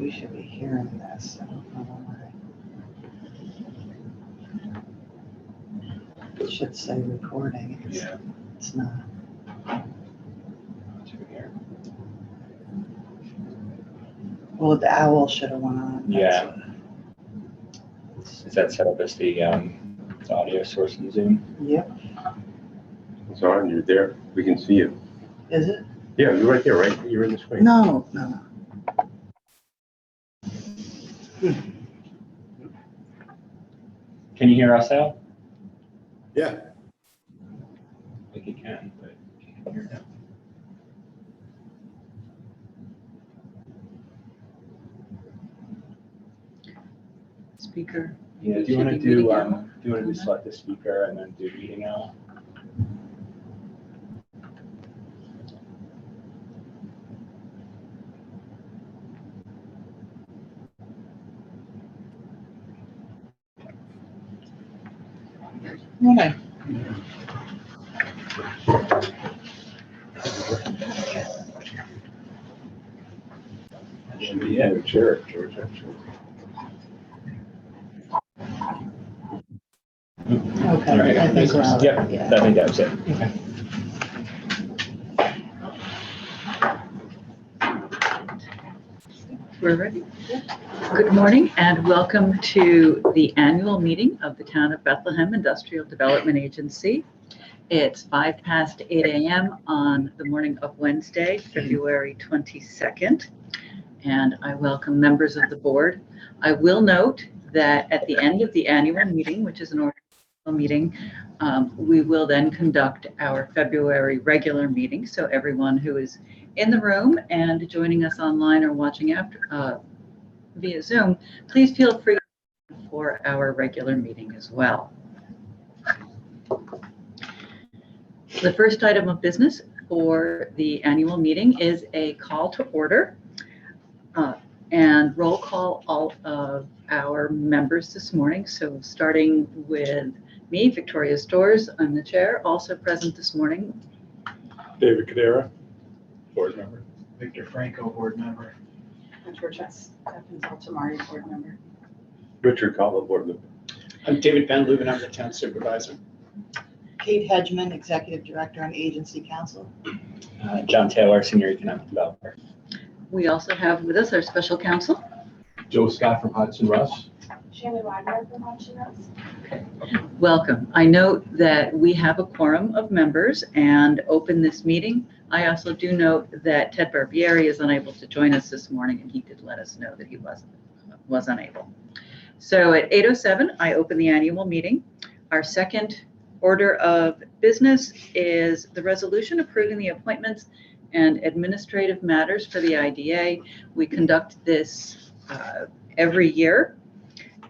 we should be hearing this. I don't know why. It should say recording. It's not. Well, the owl should have went on. Yeah. Is that set up as the audio source in Zoom? Yep. It's on. You're there. We can see you. Is it? Yeah, you're right there, right? You're in the screen. No. Can you hear us, Al? Yeah. I think you can, but you can hear now. Speaker. Yeah. Do you want to do select the speaker and then do meeting out? Okay. Should be it. Sure, George, actually. Okay. All right. I think we're out. Yep. Yeah. I think that was it. Okay. We're ready. Good morning and welcome to the annual meeting of the Town of Bethlehem Industrial Development Agency. It's 5 past 8 a.m. on the morning of Wednesday, February 22nd, and I welcome members of the board. I will note that at the end of the annual meeting, which is an ordinary meeting, we will then conduct our February regular meeting. So everyone who is in the room and joining us online or watching after via Zoom, please feel free for our regular meeting as well. The first item of business for the annual meeting is a call to order and roll call all of our members this morning. So starting with me, Victoria Storrs, I'm the chair. Also present this morning, David Cadera, board member. Victor Franco, board member. Georgette Tamari, board member. Richard Cottle, board member. I'm David Van Leuven, I'm the town supervisor. Kate Hedgeman, executive director on agency council. John Taylor, senior economic developer. we also have with us our special counsel. Joe Scott from Hudson Russ. Shannon Wagner from Hudson Russ. Welcome. I note that we have a quorum of members and open this meeting. I also do note that Ted Barbieri is unable to join us this morning, and he did let us know that he was unable. So at 8:07, I open the annual meeting. Our second order of business is the resolution approving the appointments and administrative matters for the IDA. We conduct this every year.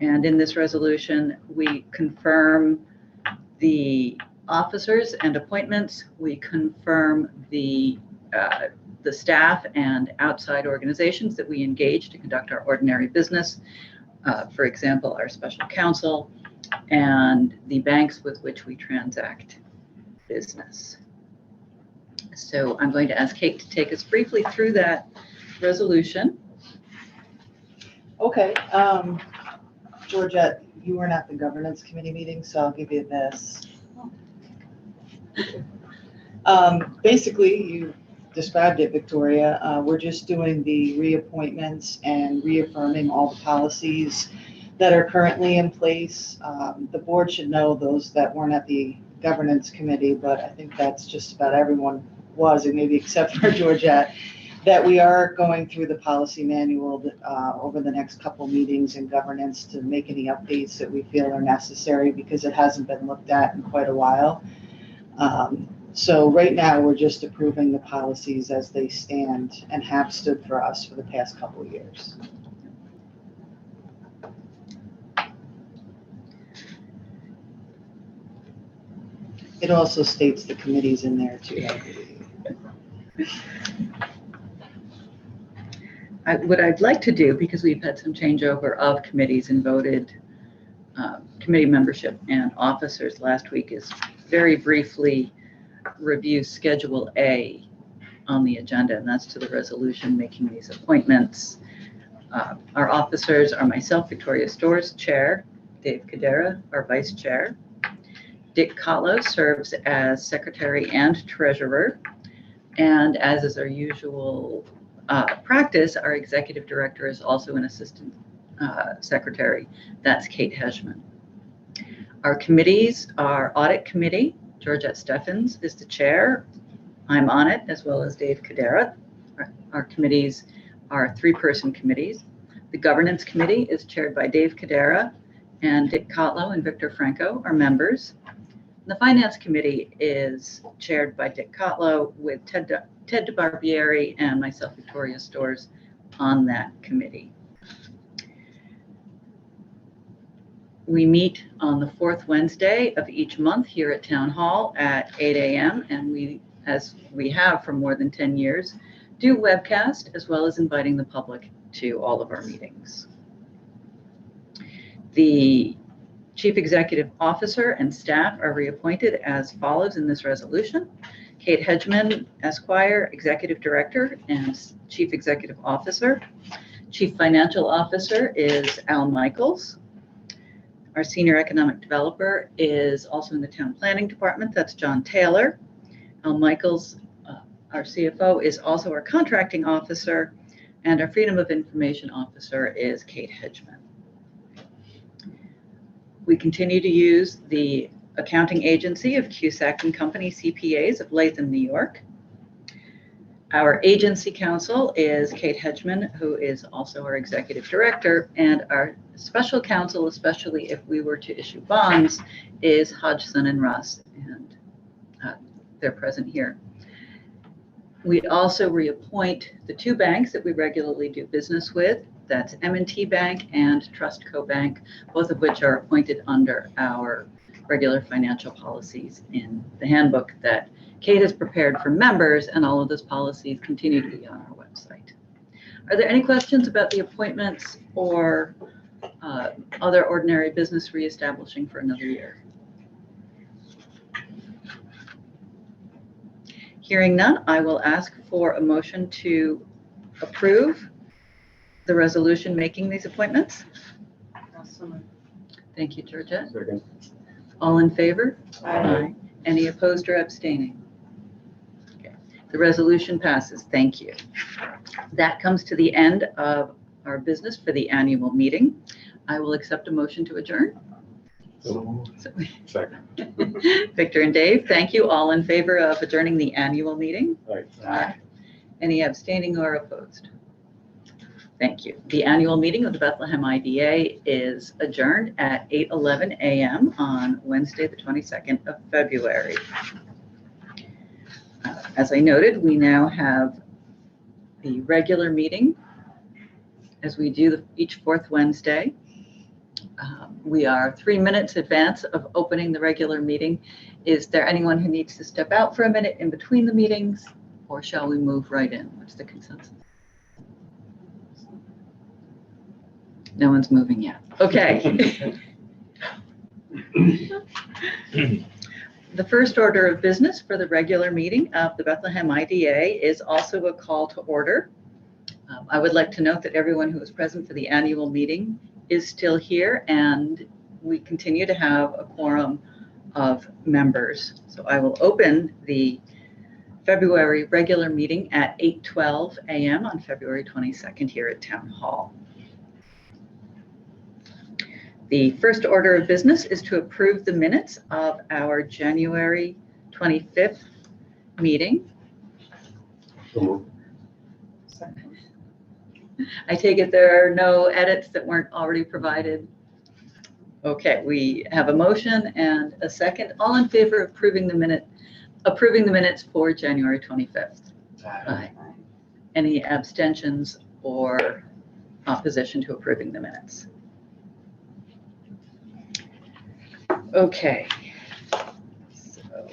And in this resolution, we confirm the officers and appointments. We confirm the staff and outside organizations that we engage to conduct our ordinary business. For example, our special counsel and the banks with which we transact business. So I'm going to ask Kate to take us briefly through that resolution. Okay, Georgette, you weren't at the governance committee meeting, so I'll give you this. Basically, you described it, Victoria. We're just doing the reappointments and reaffirming all the policies that are currently in place. The board should know those that weren't at the governance committee, but I think that's just about everyone was, and maybe except for Georgette, that we are going through the policy manual over the next couple meetings in governance to make any updates that we feel are necessary, because it hasn't been looked at in quite a while. So right now, we're just approving the policies as they stand and have stood for us for the past couple of years. It also states the committees in there too. What I'd like to do, because we've had some changeover of committees and voted committee membership and officers last week, is very briefly review Schedule A on the agenda, and that's to the resolution making these appointments. Our officers are myself, Victoria Storrs, Chair, Dave Cadera, our Vice Chair. Dick Cotlow serves as Secretary and Treasurer. And as is our usual practice, our Executive Director is also an Assistant Secretary. That's Kate Hedgman. Our committees, our Audit Committee, Georgette Steffens is the Chair. I'm on it, as well as Dave Cadera. Our committees are 3-person committees. The Governance Committee is chaired by Dave Cadera, and Dick Cotlow and Victor Franco are members. The Finance Committee is chaired by Dick Cotlow with Ted DeBarbieri and myself, Victoria Storrs, on that committee. We meet on the 4th Wednesday of each month here at Town Hall at 8 a.m. and we, as we have for more than 10 years, do webcast as well as inviting the public to all of our meetings. The Chief Executive Officer and staff are reappointed as follows in this resolution. Kate Hedgman, Esquire, Executive Director and Chief Executive Officer. Chief Financial Officer is Al Michaels. Our Senior Economic Developer is also in the Town Planning Department. That's John Taylor. Al Michaels, our CFO, is also our Contracting Officer. And our Freedom of Information Officer is Kate Hedgman. We continue to use the accounting agency of Cusack & Company CPAs of Latham, New York. Our agency counsel is Kate Hedgman, who is also our executive director, and our special counsel, especially if we were to issue bonds, is Hodgson and Russ, and they're present here. We also reappoint the 2 banks that we regularly do business with. That's M&T Bank and Trustco Bank, both of which are appointed under our regular financial policies in the handbook that Kate has prepared for members, and all of those policies continue to be on our website. Are there any questions about the appointments or other ordinary business reestablishing for another year? Hearing none, I will ask for a motion to approve the resolution making these appointments. Thank you, Georgette. Second. All in favor? Aye. Any opposed or abstaining? Okay. The resolution passes. Thank you. That comes to the end of our business for the annual meeting. I will accept a motion to adjourn. So, second. Victor and Dave, thank you. All in favor of adjourning the annual meeting? Aye. Any abstaining or opposed? Thank you. The annual meeting of the Bethlehem IDA is adjourned at 8:11 a.m. on Wednesday, the 22nd of February. As I noted, we now have the regular meeting as we do each 4th Wednesday. We are 3 minutes advance of opening the regular meeting. Is there anyone who needs to step out for a minute in between the meetings, or shall we move right in? What's the consensus? No one's moving yet. Okay. The first order of business for the regular meeting of the Bethlehem IDA is also a call to order. I would like to note that everyone who is present for the annual meeting is still here, and we continue to have a quorum of members. So I will open the February regular meeting at 8:12 a.m. on February 22nd here at Town Hall. The first order of business is to approve the minutes of our January 25th meeting. So moved. I take it there are no edits that weren't already provided. Okay, we have a motion and a second. All in favor of approving the minutes for January 25th? Aye. Any abstentions or opposition to approving the minutes? Okay. So,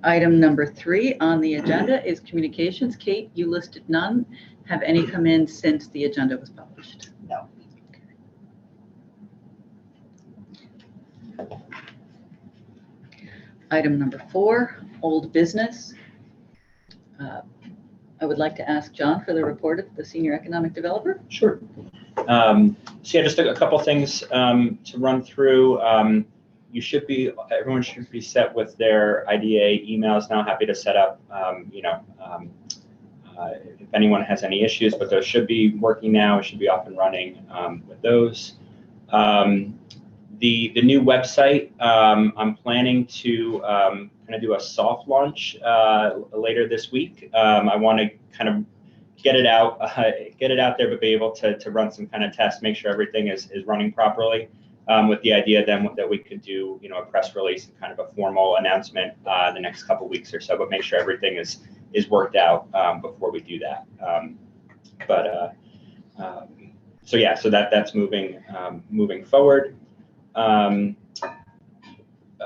item number 3 on the agenda is communications. Kate, you listed none. Have any come in since the agenda was published? No. Item number 4, old business. I would like to ask John for the report of the senior economic developer. Sure. So yeah, just a couple things to run through. Everyone should be set with their IDA emails now. Happy to set up, if anyone has any issues, but those should be working now. It should be off and running with those. The new website, I'm planning to kind of do a soft launch later this week. I want to kind of get it out there, but be able to run some kind of tests, make sure everything is running properly. With the idea then that we could do, a press release and kind of a formal announcement the next couple weeks or so, but make sure everything is worked out before we do that. So that's moving forward.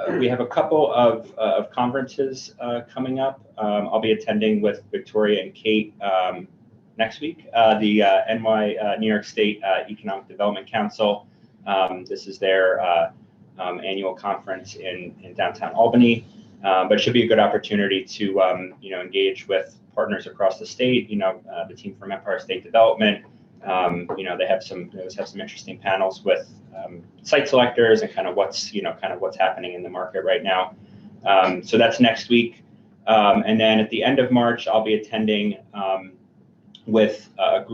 We have a couple of conferences coming up. I'll be attending with Victoria and Kate next week. The New York State Economic Development Council. This is their annual conference in downtown Albany, but it should be a good opportunity to engage with partners across the state. The team from Empire State Development. They have some interesting panels with site selectors and kind of what's happening in the market right now. So that's next week, and then at the end of March, I'll be attending with a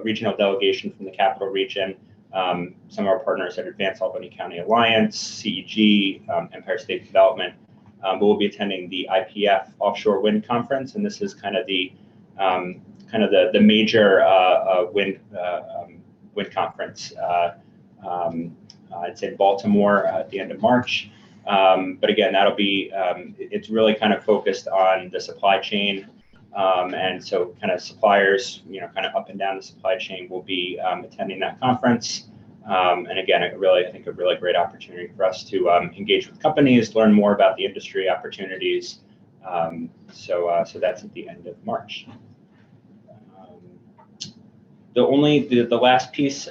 regional delegation from the Capital Region. Some of our partners at Advanced Albany County Alliance, CEG, Empire State Development, but we'll be attending the IPF Offshore Wind Conference, and this is kind of the major wind conference. It's in Baltimore at the end of March, but again, that'll be it's really kind of focused on the supply chain. And so kind of suppliers, kind of up and down the supply chain will be attending that conference. And again, I think a really great opportunity for us to engage with companies, learn more about the industry opportunities. So that's at the end of March. The last piece,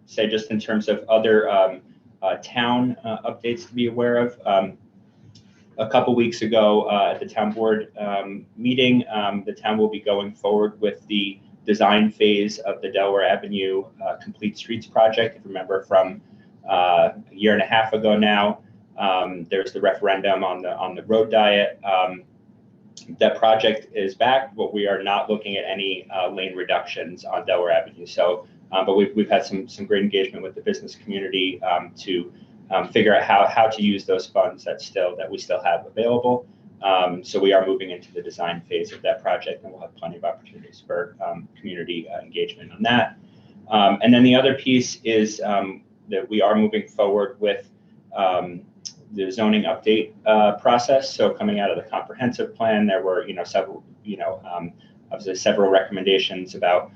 say just in terms of other town updates to be aware of. A couple weeks ago at the town board meeting, the town will be going forward with the design phase of the Delaware Avenue Complete Streets project. If you remember from a year and a half ago now, there's the referendum on the road diet. That project is back, but we are not looking at any lane reductions on Delaware Avenue. So, but we've had some great engagement with the business community to figure out how to use those funds that we still have available. So we are moving into the design phase of that project, and we'll have plenty of opportunities for community engagement on that. And then the other piece is that we are moving forward with the zoning update process. So coming out of the comprehensive plan, there were several obviously several recommendations about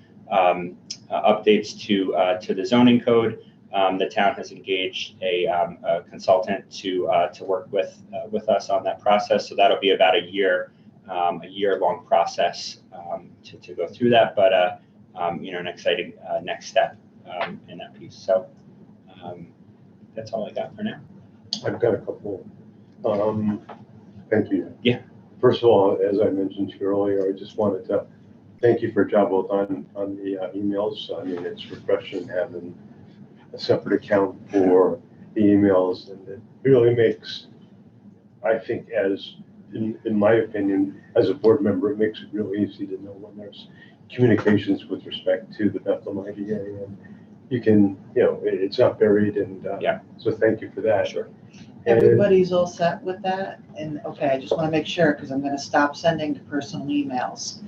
updates to the zoning code. The town has engaged a consultant to work with us on that process. So that'll be about a year-long process to go through that. But an exciting next step in that piece. So that's all I got for now. I've got a couple. Thank you. Yeah. First of all, as I mentioned to you earlier, I just wanted to thank you for a job well done on the emails. I mean, it's refreshing having a separate account for the emails, and it really makes, I think, in my opinion, as a board member, it makes it real easy to know when there's communications with respect to the Bethlehem IDA, and you can, it's not buried, and Yeah. So thank you for that. Sure. Everybody's all set with that? And okay, I just want to make sure, because I'm going to stop sending to personal emails.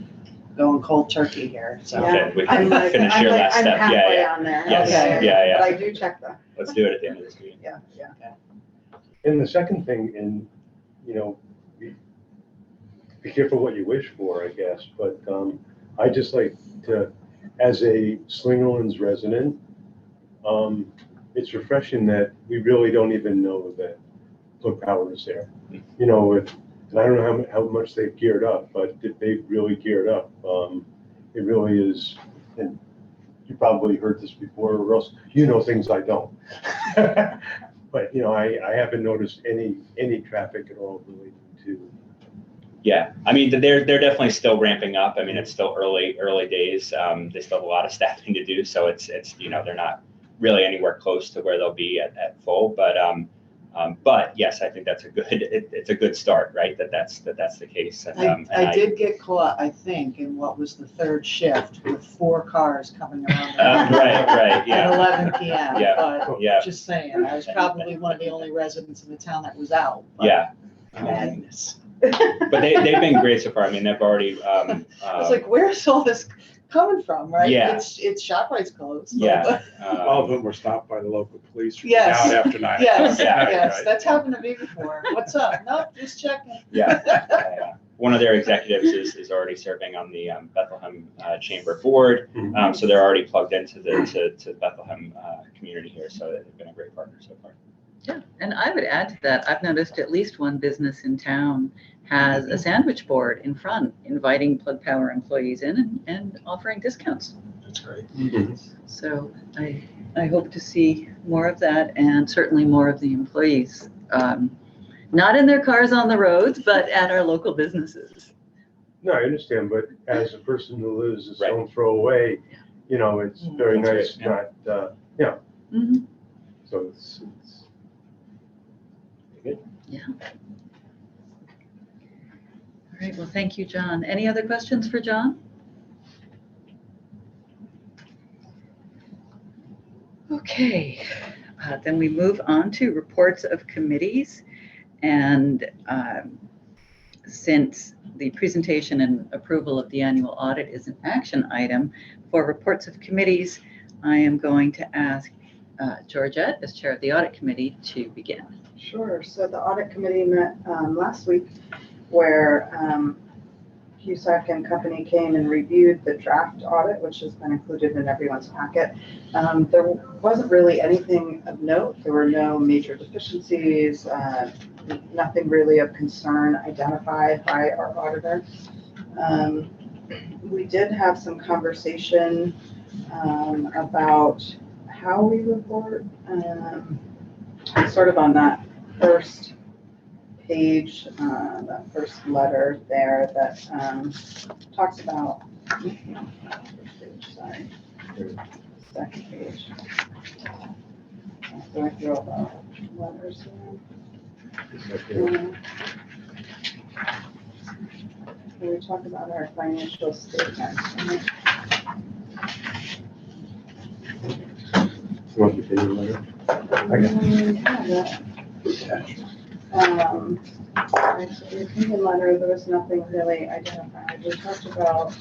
Going cold turkey here, so. Okay, we can finish your last step. I'm halfway Yeah. on there. Yes. Okay. Yeah. But I do check them. Let's do it at the end of this meeting. Yeah. And the second thing, and be careful what you wish for, I guess. But I just like to, as a Slingerlands resident, it's refreshing that we really don't even know that Plug Power is there. And I don't know how much they've geared up, but they've really geared up. It really is, and you probably heard this before, or else things I don't. But I haven't noticed any traffic at all related Yeah, I mean, they're definitely still ramping up. I mean, it's still early days. They still have a lot of staffing to do, so it's they're not really anywhere close to where they'll be at full. But yes, I think that's it's a good start, right? That's the case. And, I did get caught, I think, in what was the third shift with 4 cars coming around. right, yeah. At 11 PM. Yeah, But yeah. just saying, I was probably one of the only residents in the town that was out. but- Yeah, Madness. but they've been great so far. I mean, they've already. I was like, where's all this coming from, right? Yeah. It's ShopRite's closed. Yeah. All of them were stopped by the local police Yes. out after 9 Yes, o'clock. Right, yes, right. that's happened to me before. What's up? Nope, just checking. Yeah. One of their executives is already serving on the Bethlehem Chamber Board, so they're already plugged into the Bethlehem community here. So they've been a great partner so far. Yeah, and I would add to that, I've noticed at least one business in town has a sandwich board in front, inviting Plug Power employees in and offering discounts. That's great. So I hope to see more of that, and certainly more of the employees, not in their cars on the roads, but at our local businesses. No, I understand, but as a person who lives a Right. stone throw away, it's very That's nice right, not, Mhm. so it's. All right, well, thank you, John. Any other questions for John? Okay, then we move on to reports of committees. And since the presentation and approval of the annual audit is an action item, for reports of committees, I am going to ask Georgette, as chair of the audit committee, to begin. Sure. So the audit committee met last week where Cusack and company came and reviewed the draft audit, which has been included in everyone's packet. There wasn't really anything of note. There were no major deficiencies, nothing really of concern identified by our auditor. We did have some conversation about how we report, sort of on that first page, that first letter there that talks about, sorry, second page. Going through all the letters here. We talk about our financial statements. Want the opinion letter? The opinion letter, there was nothing really identified. We talked about,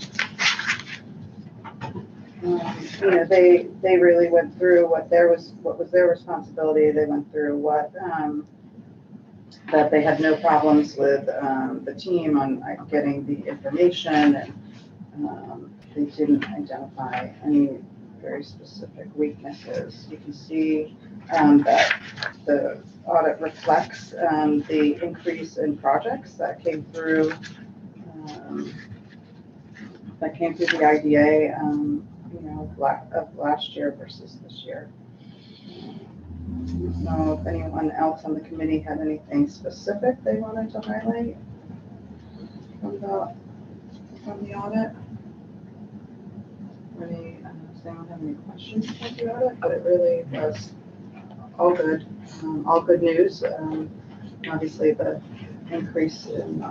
they really went through what was their responsibility. They went through that they had no problems with the team on getting the information, and they didn't identify any very specific weaknesses. You can see that the audit reflects the increase in projects that came through the IDA, of last year versus this year. I don't know if anyone else on the committee had anything specific they wanted to highlight from the audit. Does anyone have any questions about the audit? But it really was all good news. Obviously, the increase in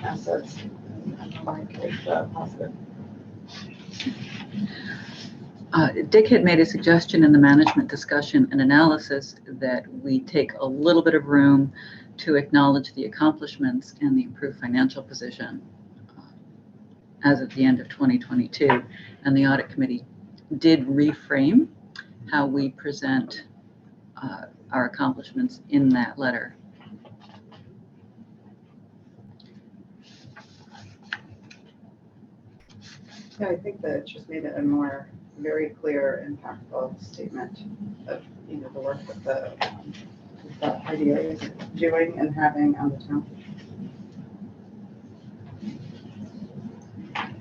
assets and the like is positive. Dick had made a suggestion in the management discussion and analysis that we take a little bit of room to acknowledge the accomplishments and the improved financial position as of the end of 2022. And the audit committee did reframe how we present our accomplishments in that letter. Yeah, I think that it just made it a more very clear, impactful statement of the work that the IDA is doing and having on the town.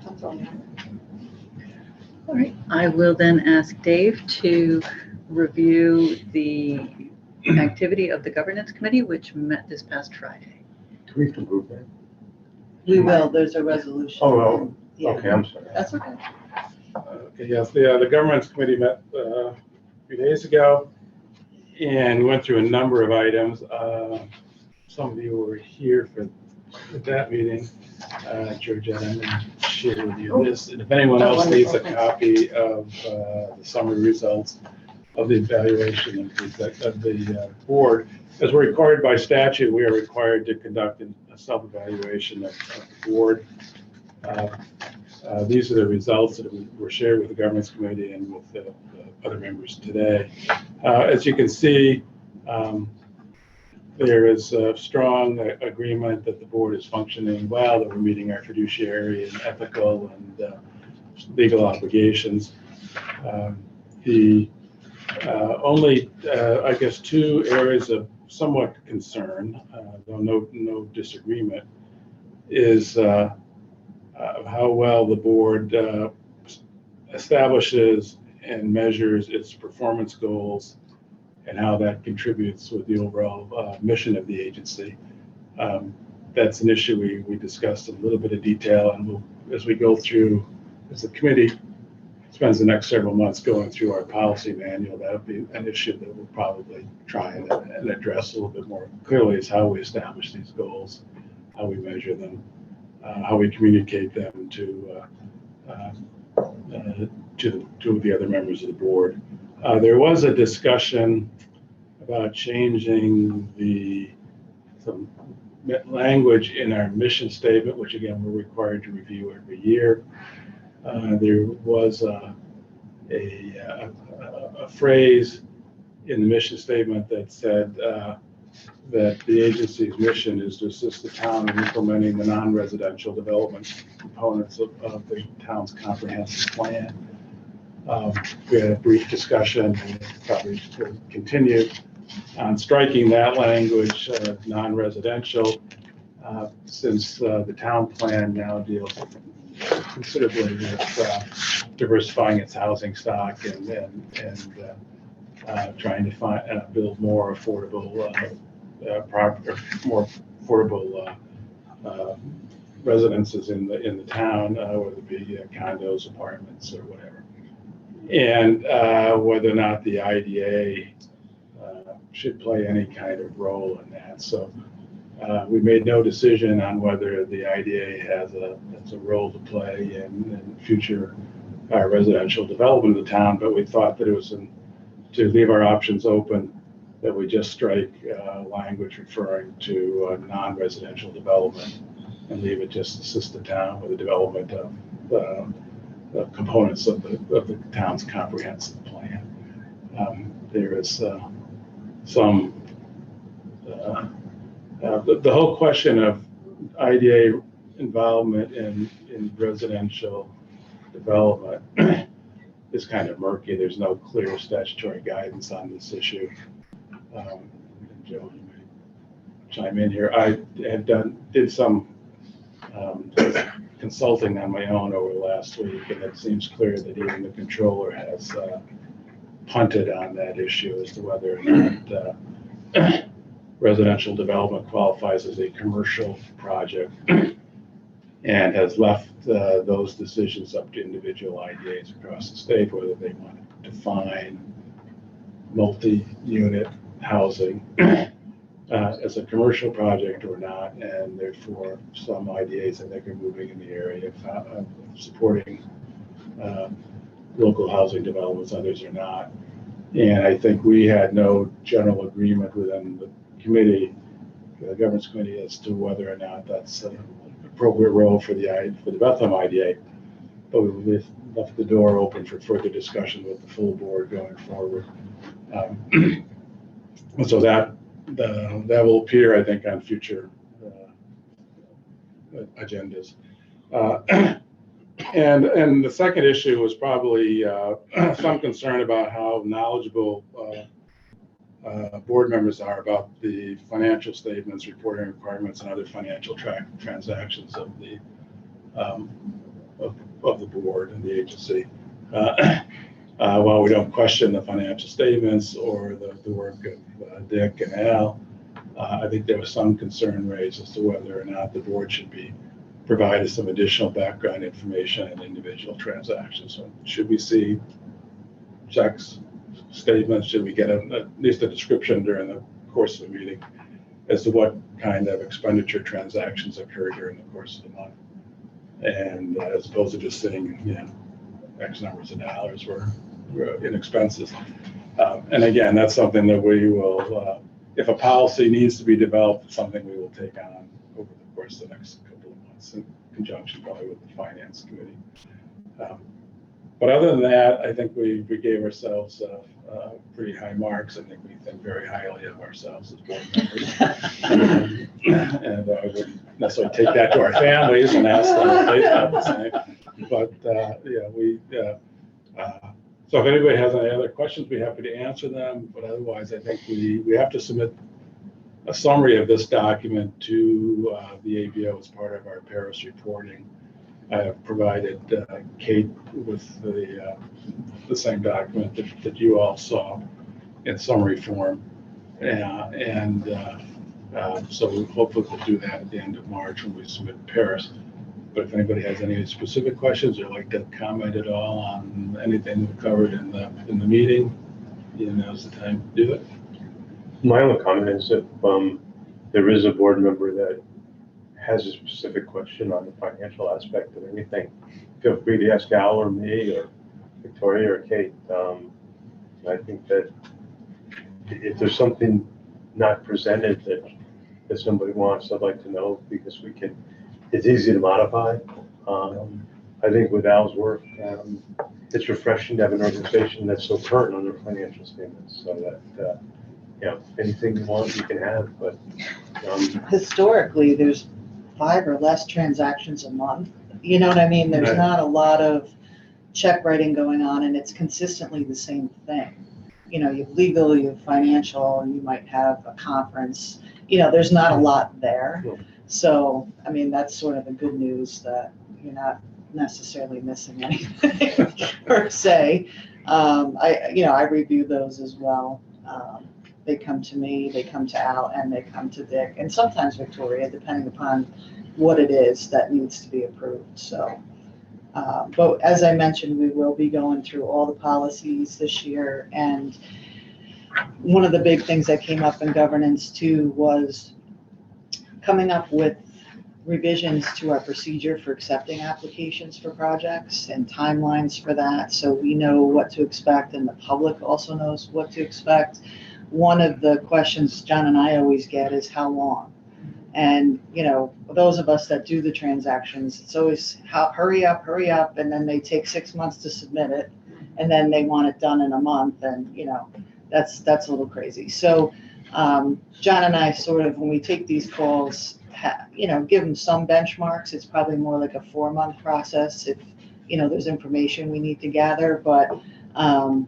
That's all I have. All right, I will then ask Dave to review the activity of the governance committee, which met this past Friday. Do we have to move that? We will, there's a resolution. Oh, well, Yeah. okay, I'm sorry. That's okay. Okay, yes, the governance committee met a few days ago and went through a number of items. Some of you were here for that meeting. Georgette, I'm going to share with you this. And if anyone else needs a copy of the summary results of the evaluation of the board, as we're required by statute, we are required to conduct a self-evaluation of the board. These are the results that were shared with the governance committee and with the other members today. As you can see, there is a strong agreement that the board is functioning well, that we're meeting our fiduciary and ethical and legal obligations. The only, I guess, two areas of somewhat concern, though no disagreement, is how well the board establishes and measures its performance goals and how that contributes with the overall mission of the agency. That's an issue we discussed in a little bit of detail, and we'll, as we go through, as the committee spends the next several months going through our policy manual, that'll be an issue that we'll probably try and address a little bit more clearly, is how we establish these goals, how we measure them, how we communicate them to the other members of the board. There was a discussion about changing some language in our mission statement, which again we're required to review every year. There was a phrase in the mission statement that said that the agency's mission is to assist the town in implementing the non-residential development components of the town's comprehensive plan. We had a brief discussion, and probably will continue, on striking that language, non-residential, since the town plan now deals considerably with diversifying its housing stock and trying to build more affordable more affordable residences in the town, whether it be condos, apartments, or whatever, and whether or not the IDA should play any kind of role in that. So we made no decision on whether the IDA has a role to play in future residential development of the town, but we thought that it was to leave our options open, that we just strike language referring to non-residential development and leave it just assist the town with the development of components of the town's comprehensive plan. There is some the whole question of IDA involvement in residential development is kind of murky. There's no clear statutory guidance on this issue. Joe, you may chime in here. I have did some consulting on my own over the last week, and it seems clear that even the controller has punted on that issue as to whether or not residential development qualifies as a commercial project, and has left those decisions up to individual IDAs across the state, whether they want to define multi-unit housing as a commercial project or not. And therefore, some IDAs, I think, are moving in the area of supporting local housing developments, others are not. And I think we had no general agreement within the committee, the governance committee, as to whether or not that's an appropriate role for the Bethlehem IDA. But we left the door open for further discussion with the full board going forward. So that will appear, I think, on future agendas. And the second issue was probably some concern about how knowledgeable board members are about the financial statements, reporting requirements, and other financial transactions of the board and the agency. While we don't question the financial statements or the work of Dick and Al, I think there was some concern raised as to whether or not the board should be provided some additional background information on individual transactions. So should we see checks, statements, should we get at least a description during the course of the meeting as to what kind of expenditure transactions occurred during the course of the month? And as opposed to just saying, X numbers of dollars were in expenses. And again, that's something that we will, if a policy needs to be developed, it's something we will take on over the course of the next couple of months in conjunction probably with the Finance Committee. But other than that, I think we gave ourselves pretty high marks. I think we think very highly of ourselves as board members. And I wouldn't necessarily take that to our families and ask them what they thought the same. But so if anybody has any other questions, we're happy to answer them. But otherwise, I think we have to submit a summary of this document to the ABO as part of our Paris reporting. I have provided Kate with the same document that you all saw in summary form. So hopefully we'll do that at the end of March when we submit Paris. But if anybody has any specific questions or like to comment at all on anything we covered in the meeting, now's the time to do it. My only comment is if there is a board member that has a specific question on the financial aspect of anything, feel free to ask Al or me or Victoria or Kate. I think that if there's something not presented that somebody wants, I'd like to know, because it's easy to modify. I think with Al's work, it's refreshing to have an organization that's so current on their financial statements, so that anything you want, you can have. But Historically, there's 5 or less transactions a month. You know what I mean? There's Right. not a lot of check writing going on, and it's consistently the same thing. You have legal, you have financial, and you might have a conference. There's not a lot there. Yeah. So, I mean, that's sort of the good news, that you're not necessarily missing anything per se. I review those as well. They come to me, they come to Al, and they come to Dick, and sometimes Victoria, depending upon what it is that needs to be approved. So, but as I mentioned, we will be going through all the policies this year. And one of the big things that came up in governance too was coming up with revisions to our procedure for accepting applications for projects and timelines for that, so we know what to expect and the public also knows what to expect. One of the questions John and I always get is how long? And, those of us that do the transactions, it's always hurry up, and then they take 6 months to submit it, and then they want it done in a month, and, that's a little crazy. So John and I sort of, when we take these calls, give them some benchmarks. It's probably more like a 4-month process if, there's information we need to gather, but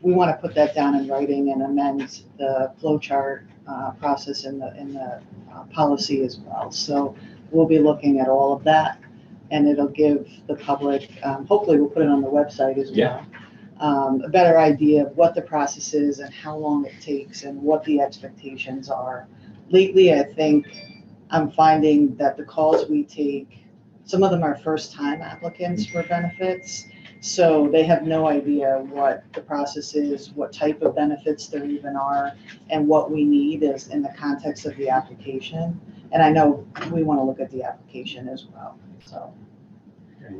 we want to put that down in writing and amend the flow chart process in the policy as well. So we'll be looking at all of that, and it'll give the public, hopefully we'll put it on the website as well. Yeah. A better idea of what the process is and how long it takes and what the expectations are. Lately, I think I'm finding that the calls we take, some of them are first-time applicants for benefits, so they have no idea what the process is, what type of benefits there even are, and what we need is in the context of the application. And I know we want to look at the application as well, so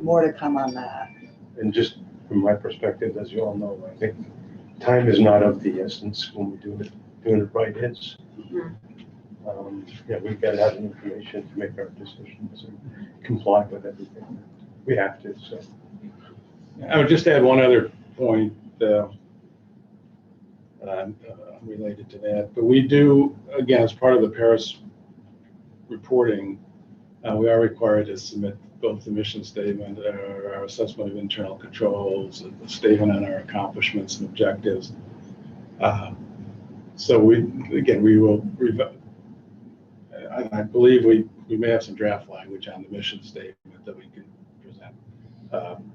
more to come on that. And just from my perspective, as you all know, I think time is not of the essence when we doing it right. It's we've got to have the information to make our decisions and comply with everything. We have to. So I would just add one other point related to that. But we do, again, as part of the Paris reporting, we are required to submit both the mission statement, our assessment of internal controls, a statement on our accomplishments and objectives. So we will, I believe we may have some draft language on the mission statement that we can present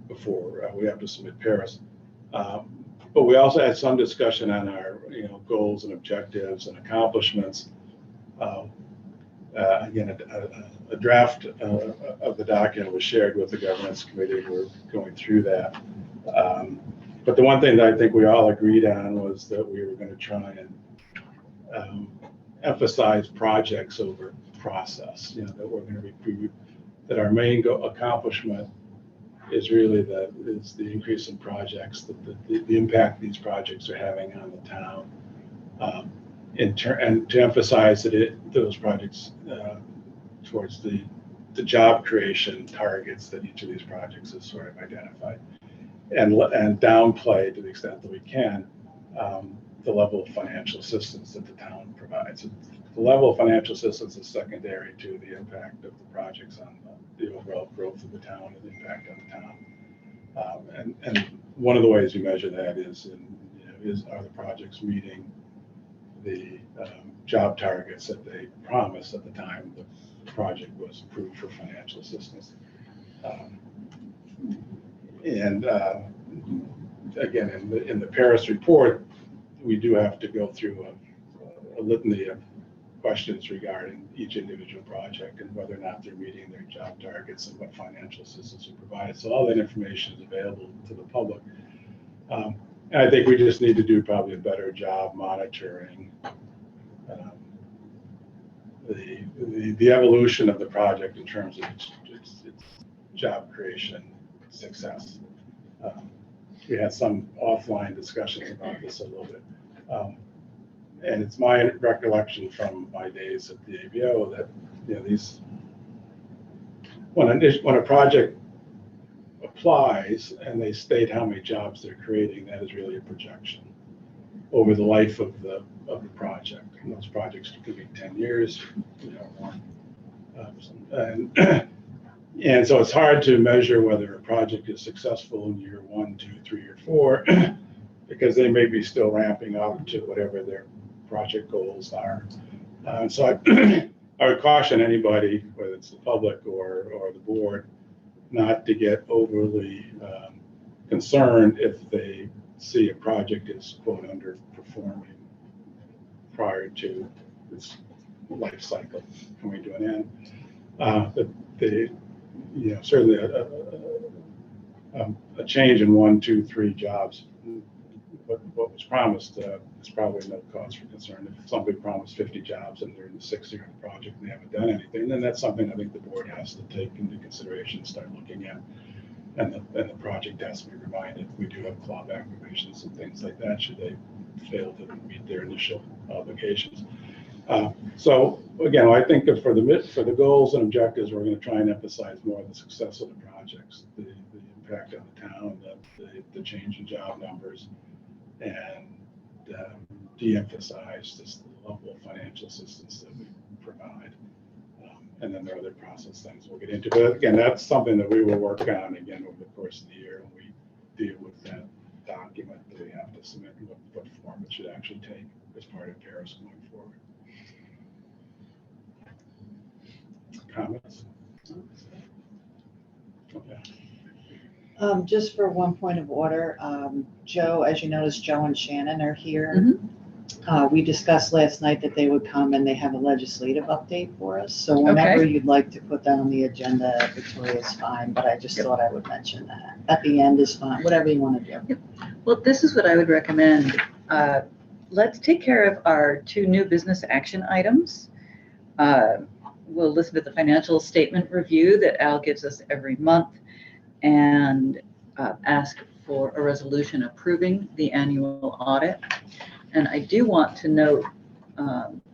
before we have to submit Paris. But we also had some discussion on our goals and objectives and accomplishments. Again, a draft of the document was shared with the governance committee. We're going through that. But the one thing that I think we all agreed on was that we were going to try and emphasize projects over process. You know, that we're going to be, that our main accomplishment is really the increase in projects, the impact these projects are having on the town, and to emphasize that those projects towards the job creation targets that each of these projects has sort of identified, and downplay to the extent that we can the level of financial assistance that the town provides. The level of financial assistance is secondary to the impact of the projects on the overall growth of the town and the impact on the town. And one of the ways you measure that is are the projects meeting the job targets that they promised at the time the project was approved for financial assistance. Again, in the Paris report, we do have to go through a litany of questions regarding each individual project and whether or not they're meeting their job targets and what financial assistance we provide. So all that information is available to the public. And I think we just need to do probably a better job monitoring the evolution of the project in terms of its job creation success. We had some offline discussions about this a little bit. And it's my recollection from my days at the ABO that, you know, when a project applies and they state how many jobs they're creating, that is really a projection over the life of the project. And those projects could be 10 years, you know, and so it's hard to measure whether a project is successful in year 1, 2, 3, or 4, because they may be still ramping up to whatever their project goals are. So I would caution anybody, whether it's the public or the board, not to get overly concerned if they see a project is quote underperforming prior to its life cycle coming to an end. You know, certainly a change in 1, 2, 3 jobs, what was promised is probably no cause for concern. If somebody promised 50 jobs and they're in the 6th year of the project and they haven't done anything, then that's something I think the board has to take into consideration and start looking at. And the project has to be reminded. We do have clawback provisions and things like that should they fail to meet their initial obligations. So again, I think for the goals and objectives, we're going to try and emphasize more of the success of the projects, the impact on the town, the change in job numbers, and de-emphasize just the level of financial assistance that we provide. And then there are other process things we'll get into. But again, that's something that we will work on again over the course of the year when we deal with that document that we have to submit and what form it should actually take as part of Paris going forward. Comments? Okay. Just for one point of order, Joe, as you notice, Joe and Shannon are here. Mm-hmm. We discussed last night that they would come and they have a legislative update for us. So whenever you'd like to put that on the agenda, Victoria's fine, but I just thought I would mention that. At the end is fine, whatever you want to do. Well, this is what I would recommend. Let's take care of our 2 new business action items. We'll listen to the financial statement review that Al gives us every month and ask for a resolution approving the annual audit. And I do want to note,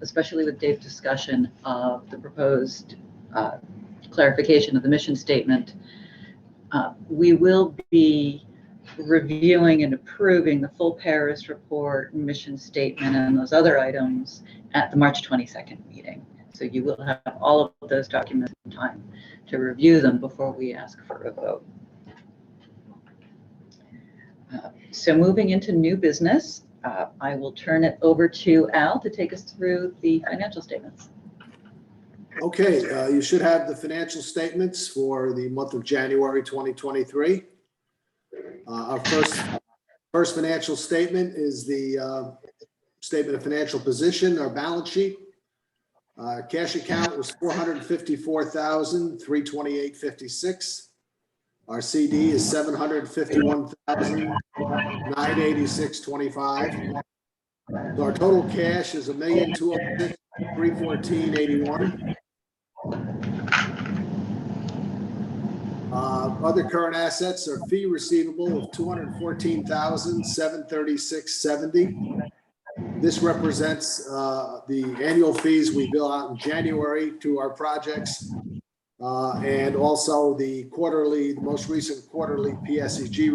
especially with Dave's discussion of the proposed clarification of the mission statement, we will be reviewing and approving the full Paris report, mission statement, and those other items at the March 22nd meeting. So you will have all of those documents in time to review them before we ask for a vote. So moving into new business, I will turn it over to Al to take us through the financial statements. Okay, you should have the financial statements for the month of January 2023. Our first financial statement is the statement of financial position, our balance sheet. Cash account was $454,328.56. Our CD is $751,986.25. So our total cash is $1,206,314.81. Other current assets are fee receivable of $214,736.70. This represents the annual fees we bill out in January to our projects, and also the most recent quarterly PSEG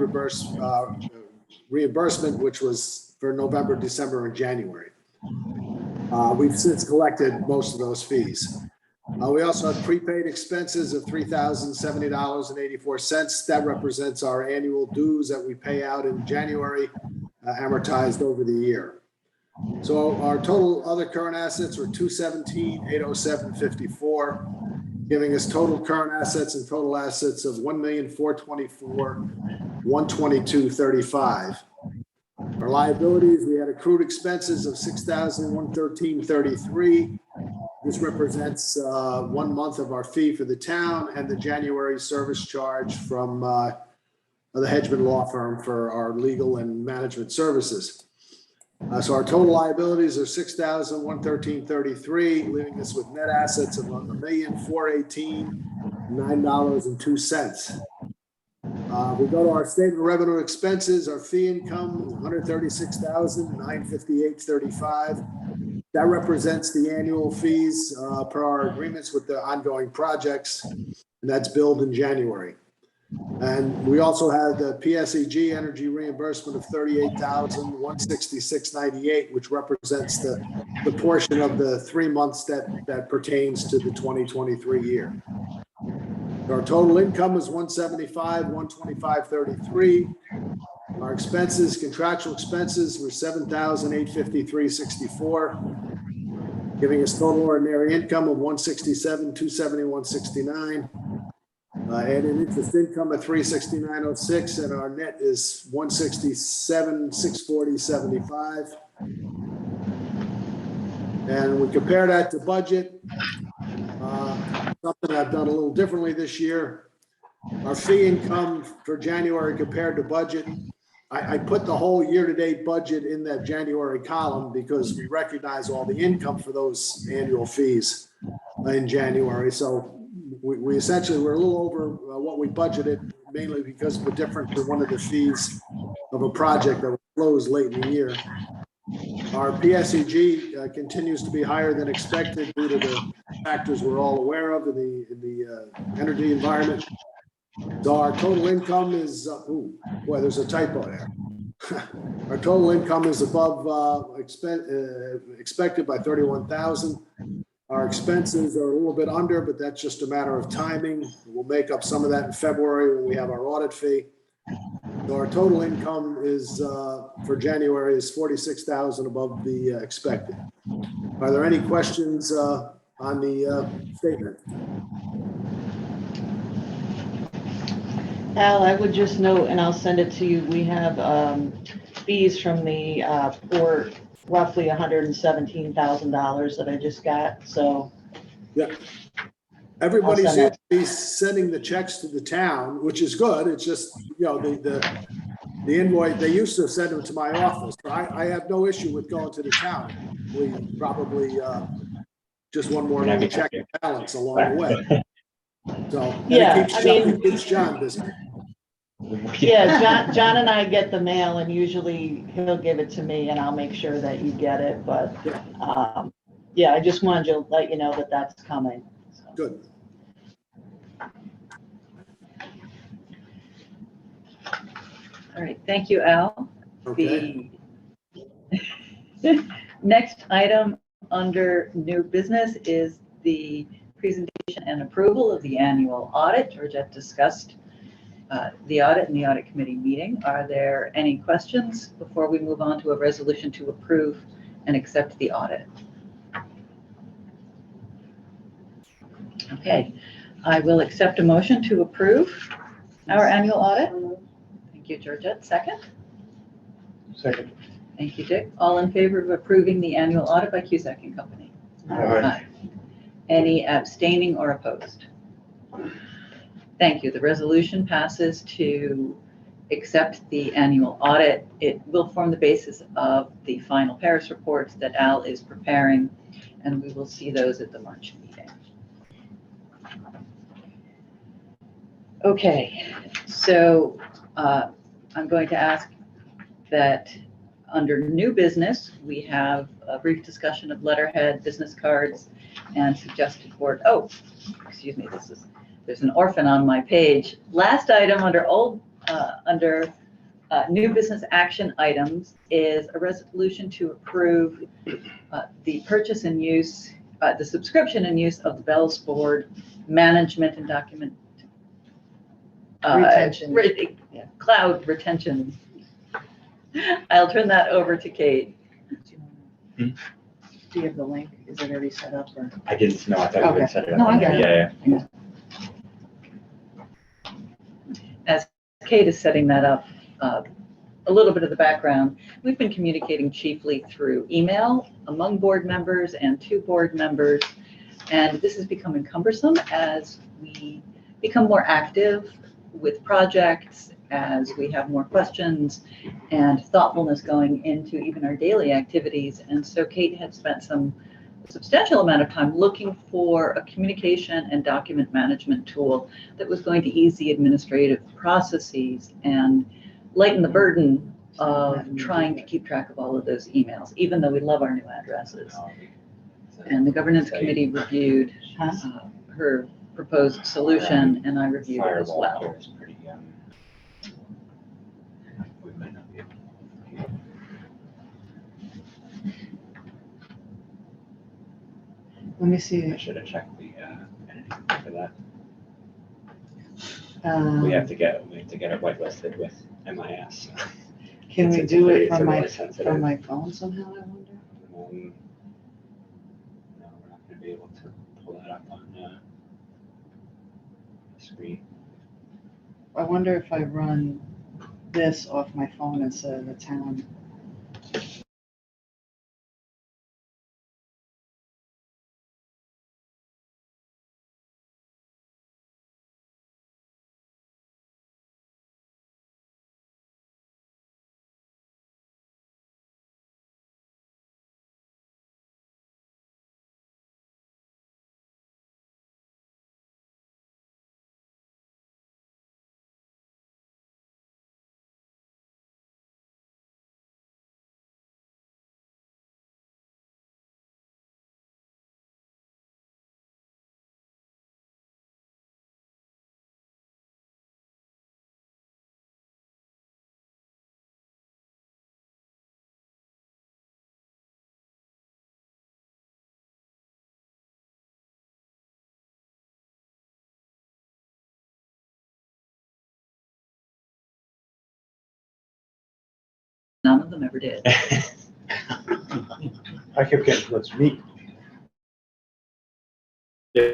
reimbursement, which was for November, December, and January. We've since collected most of those fees. We also have prepaid expenses of $3,070.84. That represents our annual dues that we pay out in January, amortized over the year. So our total other current assets were $217,807.54, giving us total current assets and total assets of $1,424,122.35. Our liabilities, we had accrued expenses of $6,113.33. This represents 1 month of our fee for the town and the January service charge from the Hedgeman Law Firm for our legal and management services. So our total liabilities are $6,113.33, leaving us with net assets of $1,418,902. We go to our statement of revenue expenses. Our fee income is $136,958.35. That represents the annual fees per our agreements with the ongoing projects, and that's billed in January. And we also have the PSEG energy reimbursement of $38,166.98, which represents the portion of the 3 months that pertains to the 2023 year. Our total income is $175,125.33. Our expenses, contractual expenses, were $7,853.64, giving us total ordinary income of $167,271.69. And an interest income of $369.06, and our net is $167,640.75. And we compare that to budget. Something I've done a little differently this year. Our fee income for January compared to budget, I put the whole year-to-date budget in that January column because we recognize all the income for those annual fees in January. So we essentially were a little over what we budgeted, mainly because of the difference in one of the fees of a project that was closed late in the year. Our PSEG continues to be higher than expected due to the factors we're all aware of in the energy environment. So our total income is, there's a typo there. Our total income is above expected by $31,000. Our expenses are a little bit under, but that's just a matter of timing. We'll make up some of that in February when we have our audit fee. So our total income is for January is $46,000 above the expected. Are there any questions on the statement? Al, I would just note, and I'll send it to you, we have fees from the port, roughly $117,000 that I just got, so. Yeah. Everybody's usually sending the checks to the town, which is good. It's just, the invoice, they used to send them to my office. But I have no issue with going to the town. We probably just one more little check and balance along the way. So yeah, it keeps John busy. Yeah, John and I get the mail, and usually he'll give it to me, and I'll make sure that you get it. But yeah, I just wanted to let you know that that's coming. So. Good. All right, thank you, Al. Okay. The next item under new business is the presentation and approval of the annual audit. Georgette discussed the audit in the audit committee meeting. Are there any questions before we move on to a resolution to approve and accept the audit? Okay, I will accept a motion to approve our annual audit. Thank you, Georgette. Second? Second. Thank you, Dick. All in favor of approving the annual audit by Cusack & Company? Aye. Aye. Any abstaining or opposed? Thank you. The resolution passes to accept the annual audit. It will form the basis of the final Paris reports that Al is preparing, and we will see those at the March meeting. Okay, so I'm going to ask that under new business, we have a brief discussion of letterhead, business cards, and suggested board. Oh, excuse me, there's an orphan on my page. Last item under new business action items is a resolution to approve the purchase and use, the subscription and use of the Bells Board management and document Retention. Cloud retention. I'll turn that over to Kate. Do you have the link? Is it already set up or? I didn't know. I thought you had set it up. No, I got it. Yeah. As Kate is setting that up, a little bit of the background. We've been communicating chiefly through email among board members and to board members, and this is becoming cumbersome as we become more active with projects, as we have more questions and thoughtfulness going into even our daily activities. And so Kate had spent some substantial amount of time looking for a communication and document management tool that was going to ease the administrative processes and lighten the burden of trying to keep track of all of those emails, even though we love our new addresses. And the governance committee reviewed her proposed solution, and I reviewed it as well. We might not be able to. Let me see. I should have checked the editing for that. Um, We have to get it whitelisted with MIS. Can we It's do really- it it's from really my sensitive. phone somehow, I wonder? No, we're not gonna be able to pull that up on the screen. I wonder if I run this off my phone instead of the town. None of them ever did. I kept getting, let's meet. Yeah.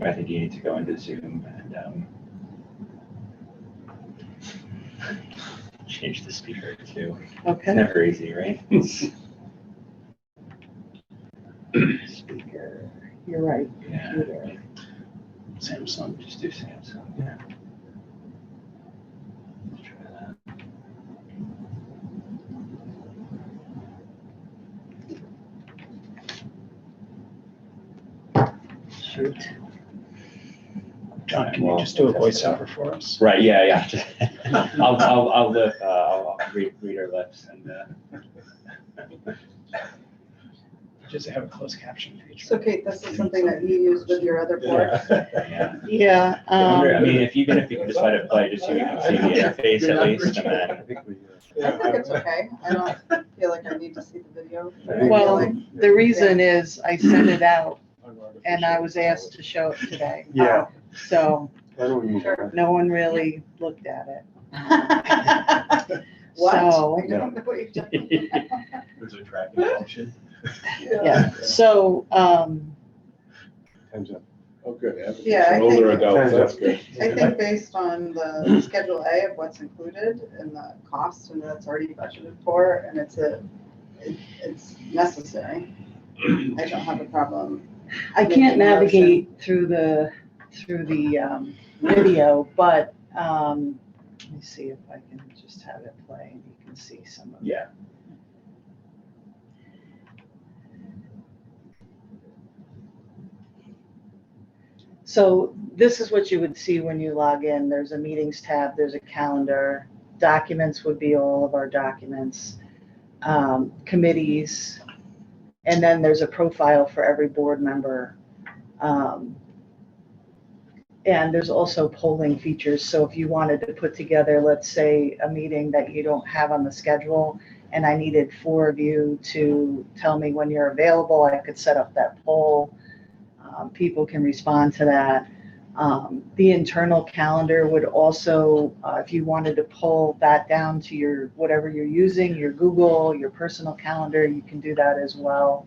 I think you need to go into Zoom and change the speaker too. It's Okay. never easy, right? Speaker. You're right. Yeah. Computer. Samsung. Just do Samsung. Yeah. Let's try that. Shoot. John, can you just do a voiceover for us? Right. Yeah. Yeah. I'll read her lips and. Just have a closed caption feature. So Kate, this is something that you use with your other boards? Yeah. Yeah. I wonder, I mean, even if you can just let it play, just so you can see the interface at least, and I then. think we, I think it's okay. I don't feel like I need to see the video. Well, the reason is I sent it out and I was asked to show it today. Yeah. So I don't even. Sure. no one really looked at it. What? So- I don't know what you're talking about. There's a tracking function. Yeah, so, Time's up. Oh, good. Yeah, I For older think- adults, that's good. I think based on the Schedule A of what's included and the cost and that's already budgeted for, and it's necessary. I don't have a problem. I can't navigate through the video, but, let me see if I can just have it play and you can see some of it. Yeah. So this is what you would see when you log in. There's a meetings tab, there's a calendar. Documents would be all of our documents, committees, and then there's a profile for every board member. And there's also polling features. So if you wanted to put together, let's say, a meeting that you don't have on the schedule, and I needed 4 of you to tell me when you're available, I could set up that poll. People can respond to that. The internal calendar would also, if you wanted to pull that down to your, whatever you're using, your Google, your personal calendar, you can do that as well.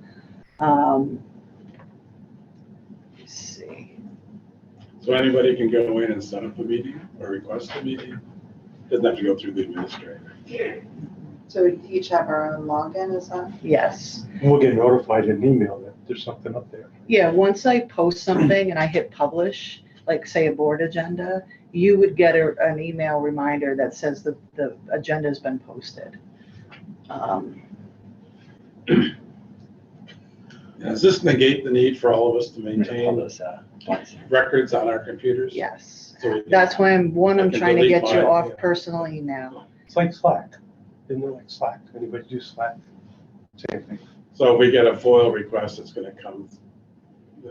Let's see. So anybody can go in and set up a meeting or request a meeting? Doesn't have to go through the administrator. So we each have our own login, is that? Yes. We'll get notified in email that there's something up there. Yeah, once I post something and I hit publish, like say a board agenda, you would get an email reminder that says the agenda's been posted. Does this negate the need for all of us to All maintain those, ones. records on our computers? Yes. So we can- That's why I'm I can trying to delete get you mine, off yeah. personal email. It's like Slack. Isn't it like Slack? Anybody do Slack? Same thing. So if we get a FOIL request, it's gonna come,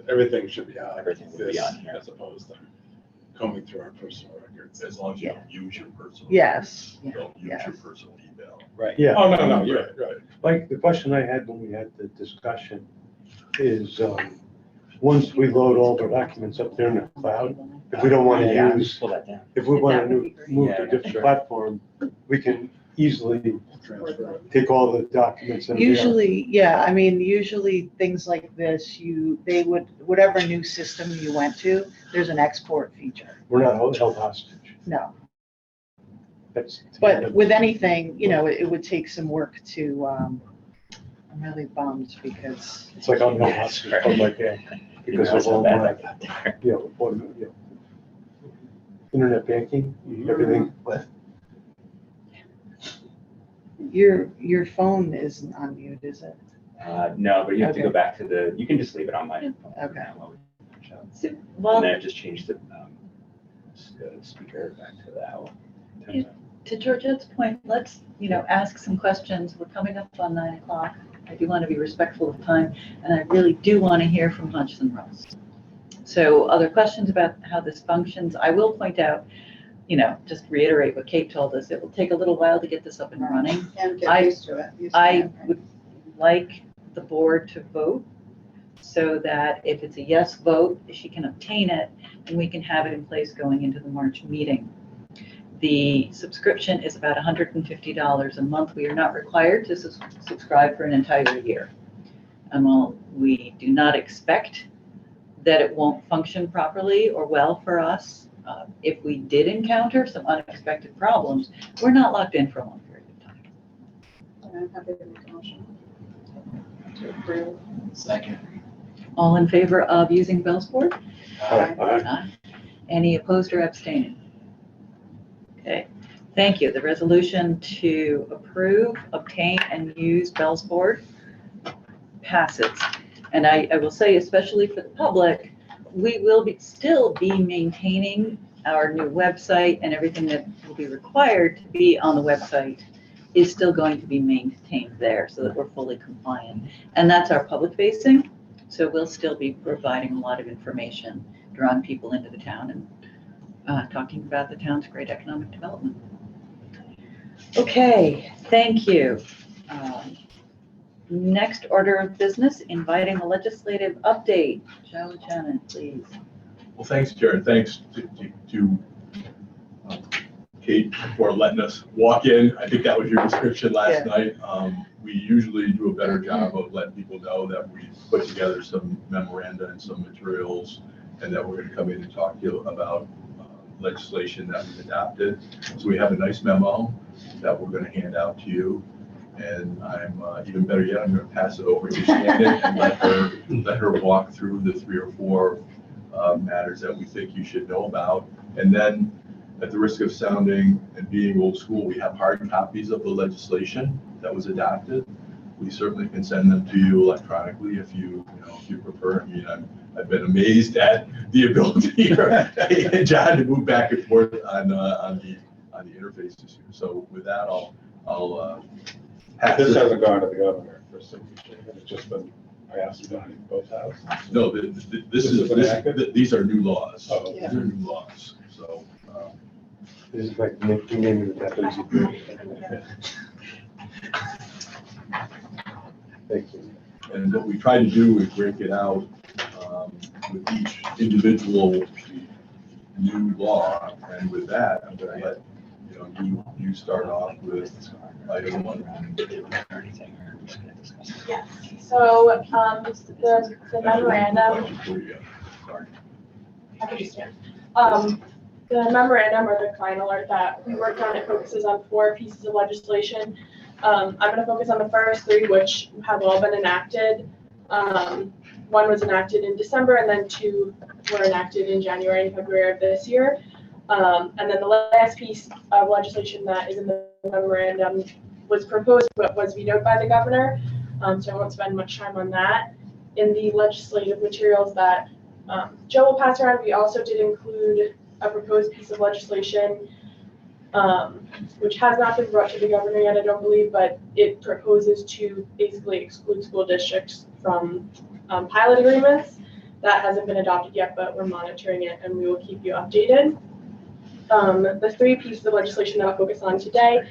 everything should be on. Everything will be this, on here. As opposed to combing through our personal records. As long as you don't use your personal. Yes. You don't use Yes. your personal email. Right. Yeah. Oh, no, you're right. Like the question I had when we had the discussion is, once we load all the documents up there in the cloud, if we don't want to Yeah, use, pull that down. if we want That would be to great. move Yeah, to a yeah, different sure. platform, we can easily Transfer. take all the documents and. Usually, yeah, I mean, usually things like this, they would, whatever new system you went to, there's an export feature. We're not held hostage. No, That's. but with anything, it would take some work to, I'm really bummed because, It's like I'm held hostage from my dad. Didn't Because realize of how all bad my, that got there. internet banking, everything. your phone isn't on mute, is it? No, but you have to go Okay. back to you can just leave it on my phone. Okay. while we finish up. So, And well, then just change the speaker back to that. Yeah. to Georgette's point, let's, ask some questions. We're coming up on 9 o'clock. I do want to be respectful of time, and I really do want to hear from Hodgson Ross. So other questions about how this functions? I will point out, just reiterate what Kate told us. It will take a little while to get this up and running. And I- get used to it. I would like the board to vote so that if it's a yes vote, she can obtain it and we can have it in place going into the March meeting. The subscription is about $150 a month. We are not required to subscribe for an entire year. And while we do not expect that it won't function properly or well for us. If we did encounter some unexpected problems, we're not locked in for a long period of time. I'm happy to make a motion to approve. Second. All in favor of using Bell's board? Aye. Aye. Any opposed or abstaining? Okay, thank you. The resolution to approve, obtain, and use Bell's board passes. And I will say, especially for the public, we will still be maintaining our new website, and everything that will be required to be on the website is still going to be maintained there so that we're fully compliant. And that's our public facing. So we'll still be providing a lot of information, drawing people into the town and talking about the town's great economic development. Okay, thank you. Next order of business, inviting a legislative update. Joe Janet, please. Well, thanks, Jared. Thanks to Kate for letting us walk in. I think that was your description last night. We usually do a better job of letting people know that we put together some memoranda and some materials, and that we're going to come in and talk to you about legislation that we've adopted. So we have a nice memo that we're going to hand out to you. And I'm even better yet, I'm going to pass it over to Shannon and let her walk through the 3 or 4 matters that we think you should know about. And then, at the risk of sounding and being old school, we have hard copies of the legislation that was adopted. We certainly can send them to you electronically if you prefer. I mean, I've been amazed at the ability of John to move back and forth on the interfaces here. So with that, I'll This hasn't gone to the governor for signature, it's just been passed by both houses. No, these are new laws. Oh. These are new laws, so. This is like naming the deputy. Thank you. And what we try to do is break it out with each individual new law. And with that, I'm going to let you start off with item 1. Yes, so the memorandum, the memorandum or the client alert that we worked on, it focuses on 4 pieces of legislation. I'm going to focus on the first 3, which have all been enacted. 1 was enacted in December, and then 2 were enacted in January and February of this year. And then the last piece of legislation that is in the memorandum was proposed but was vetoed by the governor. So I won't spend much time on that. In the legislative materials that Joe will pass around, we also did include a proposed piece of legislation, which has not been brought to the governor yet, I don't believe, but it proposes to basically exclude school districts from pilot agreements. That hasn't been adopted yet, but we're monitoring it and we will keep you updated. The 3 pieces of legislation that I'll focus on today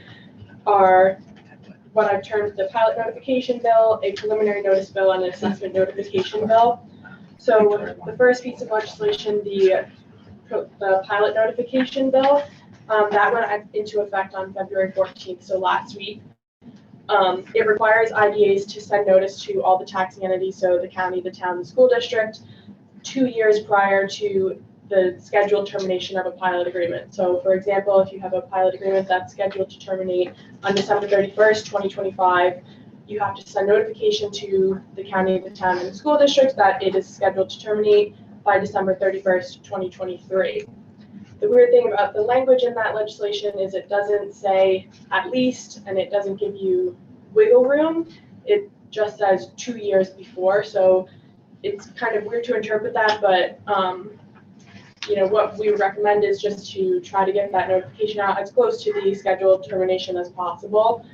are what I've termed the pilot notification bill, a preliminary notice bill, and an assessment notification bill. So the first piece of legislation, the pilot notification bill, that went into effect on February 14th, so last week. It requires IDAs to send notice to all the taxing entities, so the county, the town, the school district, 2 years prior to the scheduled termination of a pilot agreement. So for example, if you have a pilot agreement that's scheduled to terminate on December 31st, 2025, you have to send notification to the county, the town, and the school district that it is scheduled to terminate by December 31st, 2023. The weird thing about the language in that legislation is it doesn't say at least, and it doesn't give you wiggle room. It just says 2 years before. So it's kind of weird to interpret that, but what we would recommend is just to try to get that notification out as close to the scheduled termination as possible.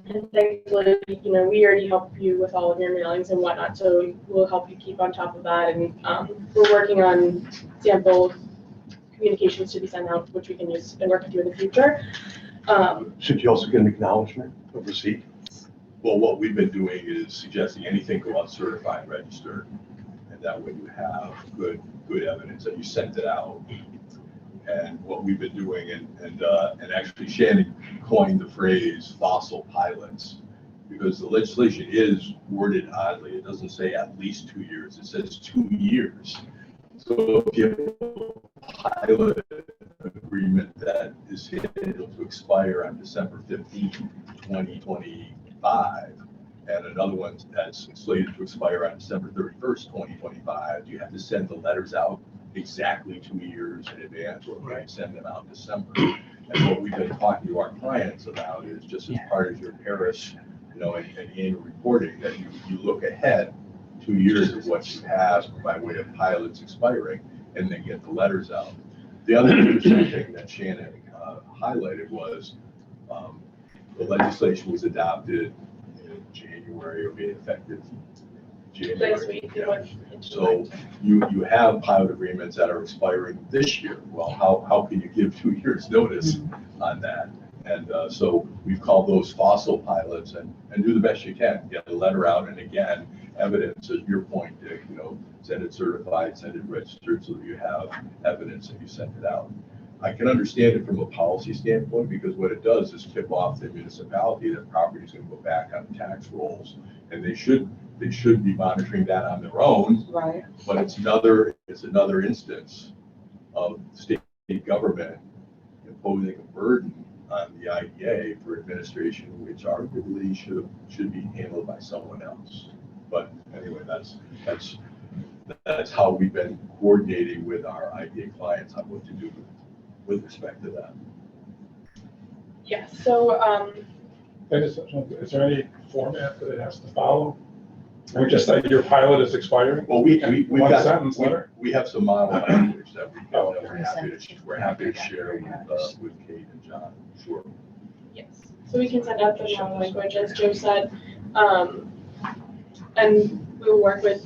And thankfully, we already help you with all of your mailings and whatnot, so we'll help you keep on top of that. And we're working on sample communications to be sent out, which we can use and work with you in the future. Should you also get an acknowledgement of receipt? Well, what we've been doing is suggesting anything go out certified, registered, and that way you have good evidence that you sent it out. And what we've been doing, and actually Shannon coined the phrase fossil pilots, because the legislation is worded oddly. It doesn't say at least 2 years, it says 2 years. So if you have a pilot agreement that is scheduled to expire on December 15th, 2025, and another one that's slated to expire on December 31st, 2025, you have to send the letters out exactly 2 years in advance, or right, send them out in December. And what we've been talking to our clients about is just as part of your Paris, and annual reporting, that you look ahead 2 years of what you have by way of pilots expiring, and then get the letters out. The other interesting thing that Shannon highlighted was the legislation was adopted in January, or made effective January. Yeah. So you have pilot agreements that are expiring this year. Well, how can you give 2 years notice on that? And so we've called those fossil pilots, and do the best you can. Get the letter out, and again, evidence, as your point, Dick, send it certified, send it registered, so that you have evidence that you sent it out. I can understand it from a policy standpoint, because what it does is tip off the municipality that property is going to go back on the tax rolls, and they should be monitoring that on their own. Right. But it's another instance of state government imposing a burden on the IDA for administration, which arguably should be handled by someone else. But anyway, that's how we've been coordinating with our IDA clients on what to do with respect to that. Yes, so Is there any format that it has to follow? Or just that your pilot is expiring? Well, we have some model language that we're happy to share with Kate and John. Sure. yes, so we can send out the model language, as Joe said, and we will work with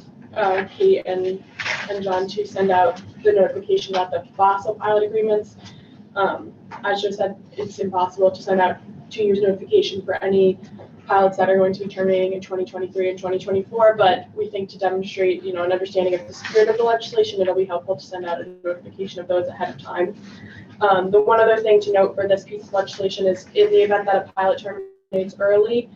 Kate and John to send out the notification about the fossil pilot agreements. As Joe said, it's impossible to send out 2 years notification for any pilots that are going to be terminating in 2023 and 2024, but we think to demonstrate, an understanding of the spirit of the legislation, it'll be helpful to send out a notification of those ahead of time. The one other thing to note for this piece of legislation is, in the event that a pilot terminates early,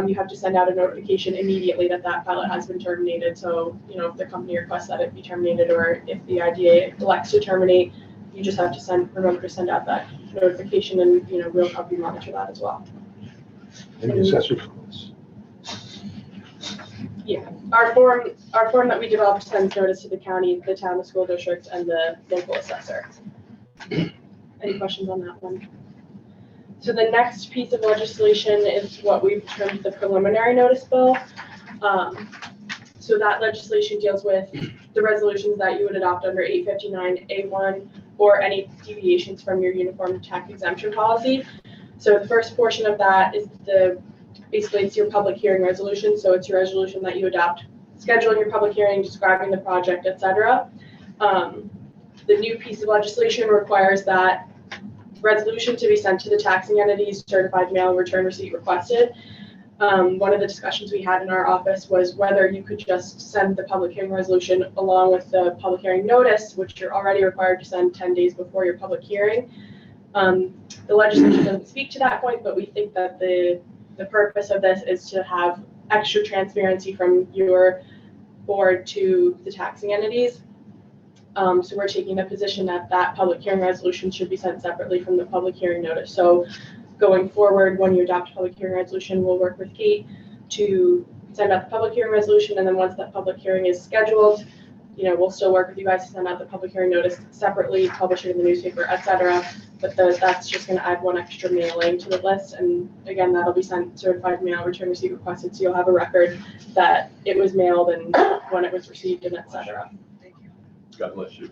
you have to send out a notification immediately that pilot has been terminated. So, if the company requests that it be terminated, or if the IDA elects to terminate, you just have to remember to send out that notification, and, we'll help you monitor that as well. Any assessor comments? Yeah, our form that we developed sends notice to the county, the town, the school district, and the local assessor. Any questions on that one? So the next piece of legislation is what we've termed the preliminary notice bill. So that legislation deals with the resolutions that you would adopt under 859A1, or any deviations from your uniform tax exemption policy. So the first portion of that is basically it's your public hearing resolution. So it's your resolution that you adopt, scheduling your public hearing, describing the project, etc. The new piece of legislation requires that resolution to be sent to the taxing entities, certified mail and return receipt requested. One of the discussions we had in our office was whether you could just send the public hearing resolution along with the public hearing notice, which you're already required to send 10 days before your public hearing. The legislation doesn't speak to that point, but we think that the purpose of this is to have extra transparency from your board to the taxing entities. So we're taking the position that public hearing resolution should be sent separately from the public hearing notice. So going forward, when you adopt a public hearing resolution, we'll work with Kate to send out the public hearing resolution, and then once that public hearing is scheduled, we'll still work with you guys to send out the public hearing notice separately, publish it in the newspaper, etc. But that's just going to add one extra mailing to the list, and again, that'll be sent certified mail, return receipt requested, so you'll have a record that it was mailed and when it was received, and etc. God bless you.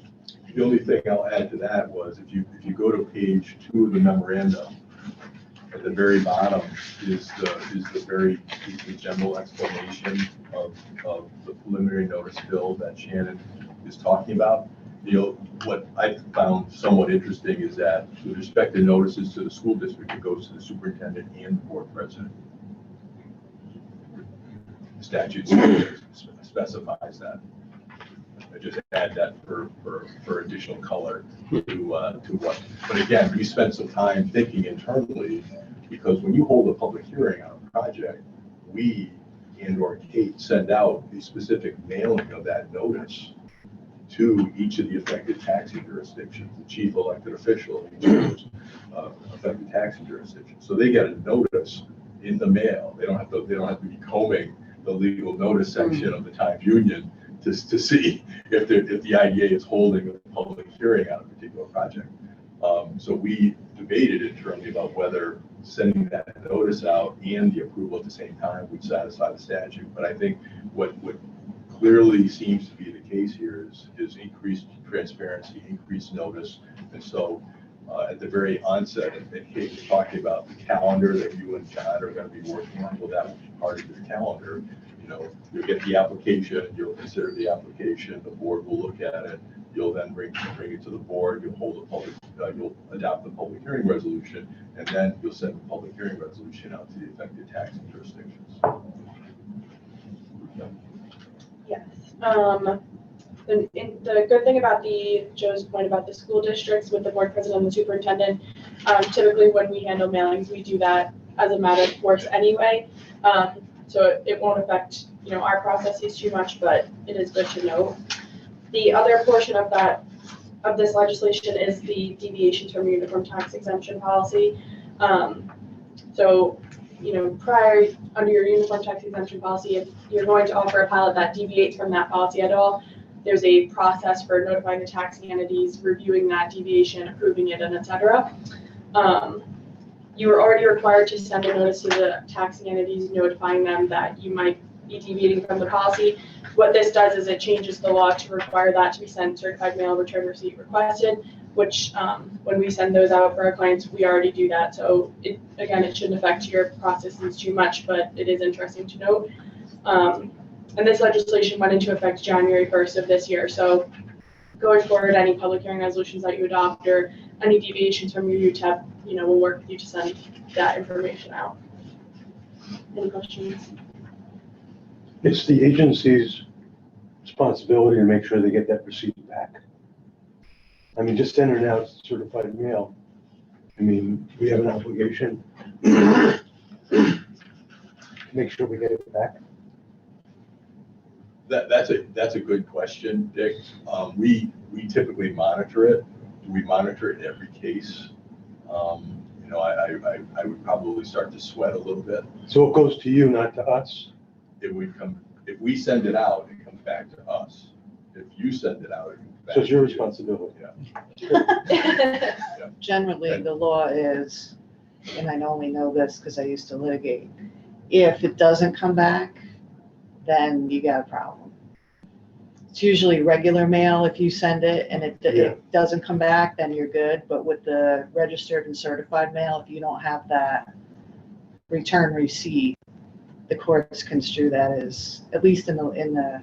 The only thing I'll add to that was, if you go to page 2 of the memorandum, at the very bottom is the general explanation of the preliminary notice bill that Shannon is talking about. What I found somewhat interesting is that with respect to notices to the school district, it goes to the superintendent and the board president. The statute specifies that. I just add that for additional color to what. But again, we spent some time thinking internally, because when you hold a public hearing on a project, we and/or Kate send out a specific mailing of that notice to each of the affected taxing jurisdictions, the chief elected official in each of those affected taxing jurisdictions. So they get a notice in the mail. They don't have to be combing the legal notice section of the Times Union to see if the IDA is holding a public hearing on a particular project. So we debated internally about whether sending that notice out and the approval at the same time would satisfy the statute. But I think what clearly seems to be the case here is increased transparency, increased notice. And so at the very onset, and Kate was talking about the calendar that you and John are going to be working on, well, that will be part of your calendar. You know, you'll get the application, you'll consider the application, the board will look at it, you'll then bring it to the board, you'll hold a public, you'll adopt the public hearing resolution, and then you'll send the public hearing resolution out to the affected taxing jurisdictions. Yes. And the good thing about Joe's point about the school districts with the board president and the superintendent, typically when we handle mailings, we do that as a matter of course anyway. So it won't affect, our processes too much, but it is good to know. The other portion of this legislation is the deviations from uniform tax exemption policy. So, prior, under your uniform tax exemption policy, if you're going to offer a pilot that deviates from that policy at all, there's a process for notifying the taxing entities, reviewing that deviation, approving it, and et cetera. You are already required to send a notice to the taxing entities notifying them that you might be deviating from the policy. What this does is it changes the law to require that to be sent certified mail return receipt requested, which when we send those out for our clients, we already do that. So it shouldn't affect your processes too much, but it is interesting to note. And this legislation went into effect January 1st of this year. So going forward, any public hearing resolutions that you adopt or any deviations from your UTEP, we'll work with you to send that information out. Any questions? It's the agency's responsibility to make sure they get that receipt back. I mean, just sending it out certified mail. I mean, we have an obligation to make sure we get it back. That's a good question, Dick. We typically monitor it. We monitor it in every case. I would probably start to sweat a little bit. So it goes to you, not to us? If we send it out, it comes back to us. If you send it out, it comes back. So it's your to you. responsibility. Yeah. Generally, the law is, and I only know this because I used to litigate, if it doesn't come back, then you got a problem. It's usually regular mail. If you send it and it doesn't come back, then you're good. But with the registered and certified mail, if you don't have that return receipt, the courts construe that as, at least in the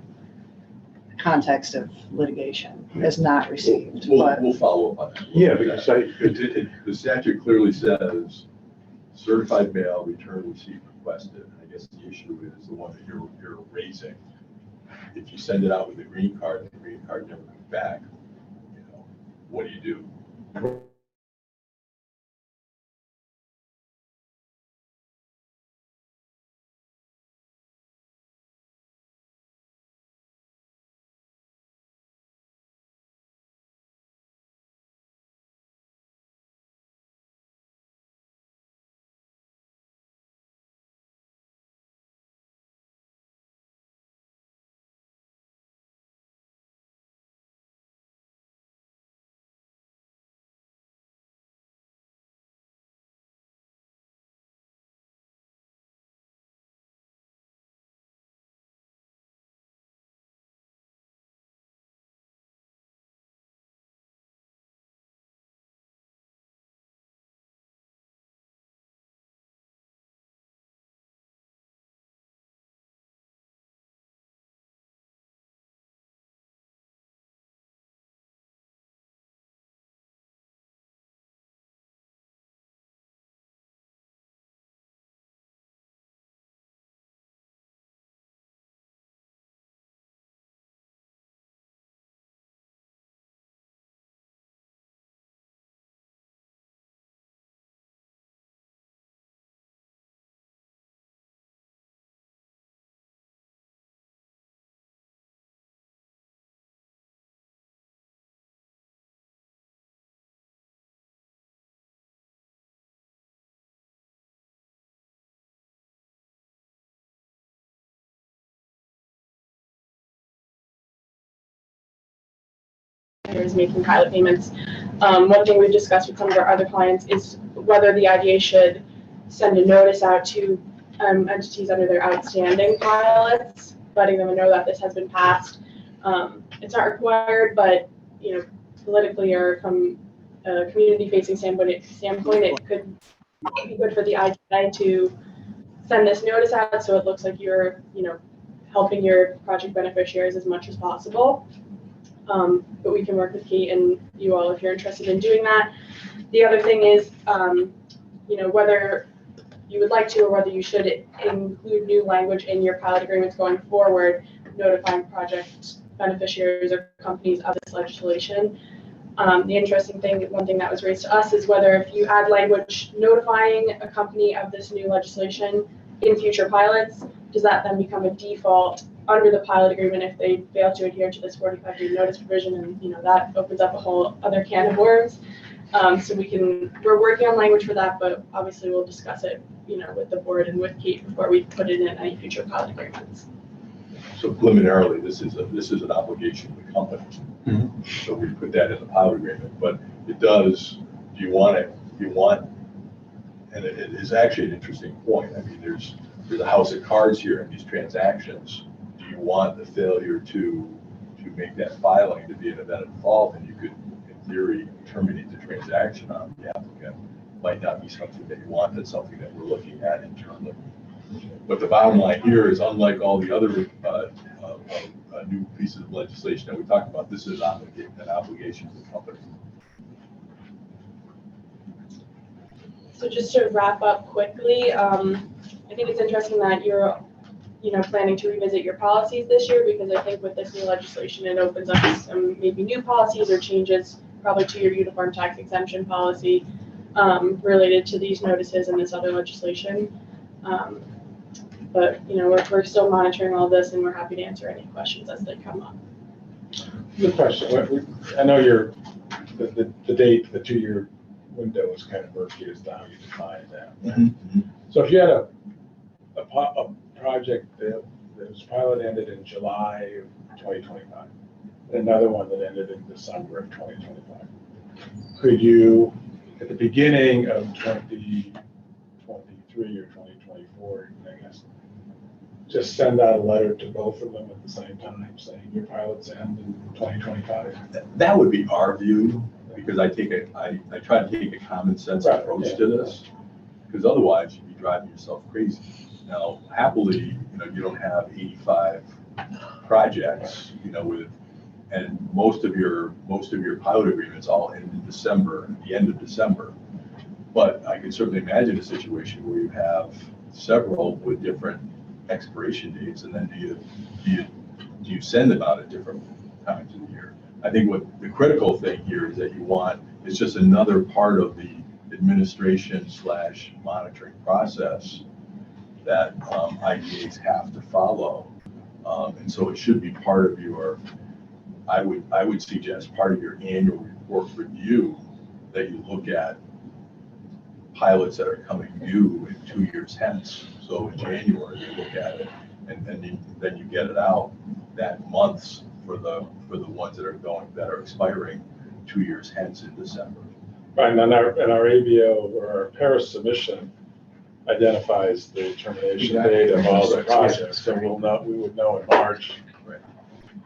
context of litigation, as not received. We'll follow up on that. Yeah, because the statute clearly says certified mail return receipt requested. I guess the issue is the one that you're raising. If you send it out with a green card and the green card never comes back, what do you do? is making pilot payments. One thing we've discussed with some of our other clients is whether the IDA should send a notice out to entities under their outstanding pilots, letting them know that this has been passed. It's not required, but politically or from a community-facing standpoint, it could be good for the IDA to send this notice out so it looks like you're, helping your project beneficiaries as much as possible. But we can work with Kate and you all if you're interested in doing that. The other thing is, whether you would like to or whether you should include new language in your pilot agreements going forward, notifying project beneficiaries or companies of this legislation. The interesting thing, one thing that was raised to us is whether if you add language notifying a company of this new legislation in future pilots, does that then become a default under the pilot agreement if they fail to adhere to this 45-day notice provision? And that opens up a whole other can of worms. So we're working on language for that, but obviously we'll discuss it, with the board and with Kate before we put it in any future pilot agreements. So preliminarily, this is an obligation of the company. Mm-hmm. So we put that in the pilot agreement, but it does, and it is actually an interesting point. I mean, there's a house of cards here in these transactions. Do you want the failure to make that filing to be an event of default? And you could, in theory, terminate the transaction on the applicant. Might not be something that you want. That's something that we're looking at internally. But the bottom line here is, unlike all the other new pieces of legislation that we talked about, this is an obligation to the company. So just to wrap up quickly, I think it's interesting that you're, planning to revisit your policies this year, because I think with this new legislation, it opens up some maybe new policies or changes probably to your uniform tax exemption policy related to these notices and this other legislation. But we're still monitoring all this, and we're happy to answer any questions as they come up. Good question. I know the date, the 2-year window is kind of murky as to how you define that. Mm-hmm. So if you had a project that was pilot ended in July of 2025, and another one that ended in December of 2025, could you, at the beginning of 2023 or 2024, I guess, just send out a letter to both of them at the same time saying your pilots end in 2025? That would be our view, because I try to take a common sense approach to this, because otherwise you'd be driving yourself crazy. Now, happily, you don't have 85 projects, and most of your pilot agreements all end in December, at the end of December. But I can certainly imagine a situation where you have several with different expiration dates, and then do you send them out at different times of the year? I think what the critical thing here is that it's just another part of the administration / monitoring process that IDAs have to follow. And so it should be part of I would suggest part of your annual report review, that you look at pilots that are coming due in 2 years hence. So in January, you look at it, and then you get it out that months for the ones that are expiring 2 years hence in December. Right, and our ABO or our Paris submission identifies the termination date of all the projects. So we would know in March,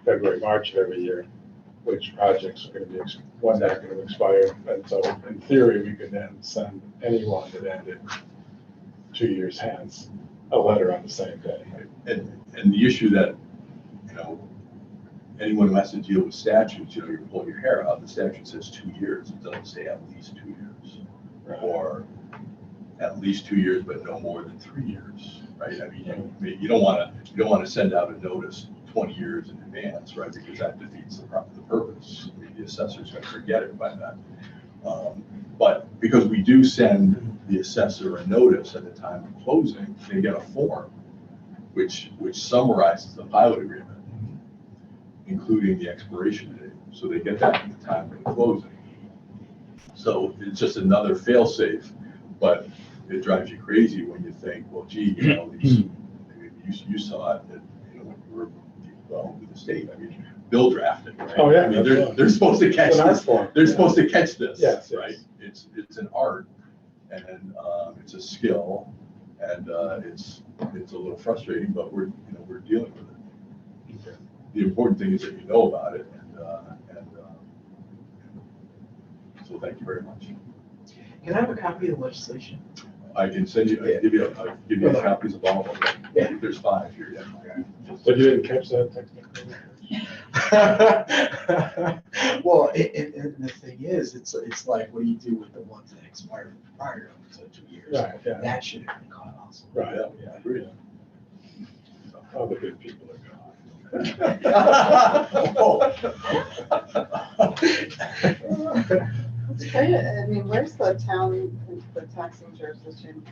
February, March of every year, which projects are going to be, when they're going to expire. And so in theory, we could then send anyone that ended 2 years hence a letter on the same day. And the issue that, anyone who has to deal with statutes, you're pulling your hair out. The statute says 2 years. It doesn't say at least 2 years, or at least 2 years, but no more than 3 years, right? I mean, you don't want to send out a notice 20 years in advance, right? Because that defeats the purpose. I mean, the assessor's going to forget it by then. But because we do send the assessor a notice at the time of closing, they get a form which summarizes the pilot agreement, including the expiration date. So they get that at the time of closing. So it's just another fail-safe, but it drives you crazy when you think, well, gee, you saw it that, when you were with the state. I mean, bill drafting, right? Oh, yeah, I mean, absolutely. they're supposed to catch It's an art this. form. They're Yeah. supposed to catch this, Yes, yes. right? It's an art, and it's a skill, and it's a little frustrating, but we're dealing with it. The important thing is that you know about it, and so thank you very much. Can I have a copy of the legislation? I can send you, I'll give you copies of all of them. Yeah. There's 5 here, yeah. But you didn't catch that technically? Well, and the thing is, it's like, what do you do with the ones that expired prior to 2 years? Right, yeah. That should have been caught also. Right, Yeah, I agree. all the good people are gone. It's great. I mean, where's the town, the taxing jurisdiction's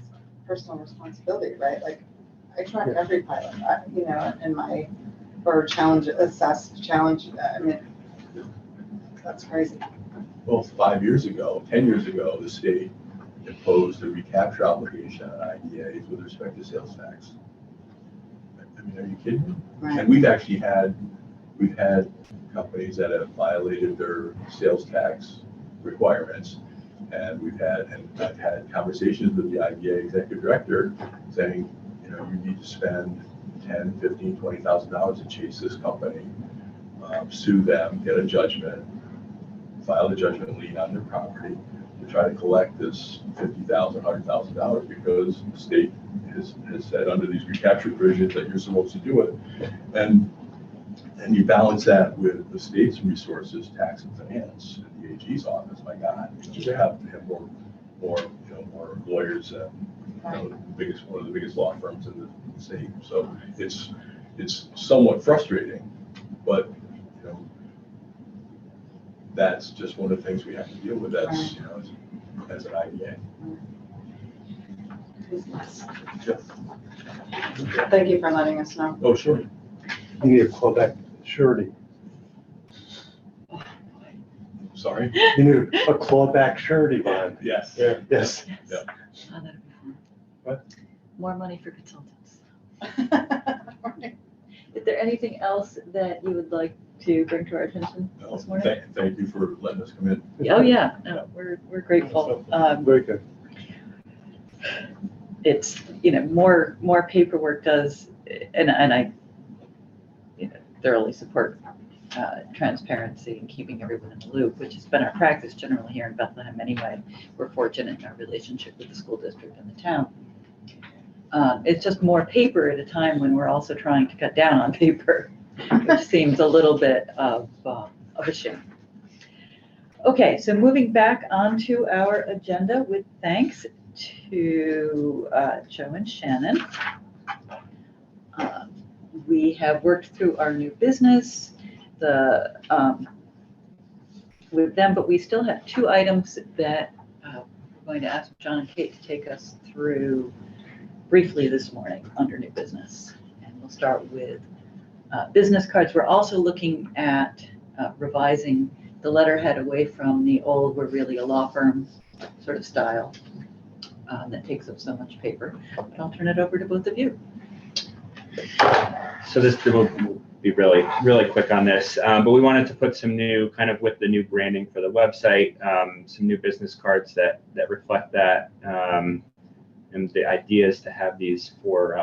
personal responsibility, right? Like, I track every pilot, in my, or challenge, assess, challenge, I mean, that's crazy. Well, 5 years ago, 10 years ago, the state imposed a recapture obligation on IDAs with respect to sales tax. I mean, are you kidding me? Right. And we've had companies that have violated their sales tax requirements. And I've had conversations with the IDA executive director saying, you need to spend $10,000, $15,000, $20,000 to chase this company, sue them, get a judgment, file a judgment lien on their property to try to collect this $50,000, $100,000 because the state has said under these recapture provisions that you're supposed to do it. And you balance that with the state's resources, tax and finance, and the AG's office. My God, they have more lawyers than one of the biggest law firms in the state. So it's somewhat frustrating, but that's just one of the things we have to deal with as as an IDA. Thank you for letting us know. Oh, sure. You need a clawback surety. Sorry. You need a clawback surety bond. Yes. Yeah. Yes. Yeah. Saw that before. What? More money for consultants. Is there anything else that you would like to bring to our attention No, this morning? thank you for letting us come in. Oh, yeah, no, we're grateful. Very good. It's, more paperwork does, and I, thoroughly support transparency and keeping everyone in the loop, which has been our practice generally here in Bethlehem anyway. We're fortunate in our relationship with the school district and the town. It's just more paper at a time when we're also trying to cut down on paper, which seems a little bit of a shame. Okay, so moving back onto our agenda with thanks to Joe and Shannon. We have worked through our new business with them, but we still have 2 items that we're going to ask John and Kate to take us through briefly this morning under new business. And we'll start with business cards. We're also looking at revising the letterhead away from the old, we're really a law firm sort of style that takes up so much paper. But I'll turn it over to both of you. So this will be really, really quick on this, but we wanted to put some new, kind of with the new branding for the website, some new business cards that reflect that. And the idea is to have these for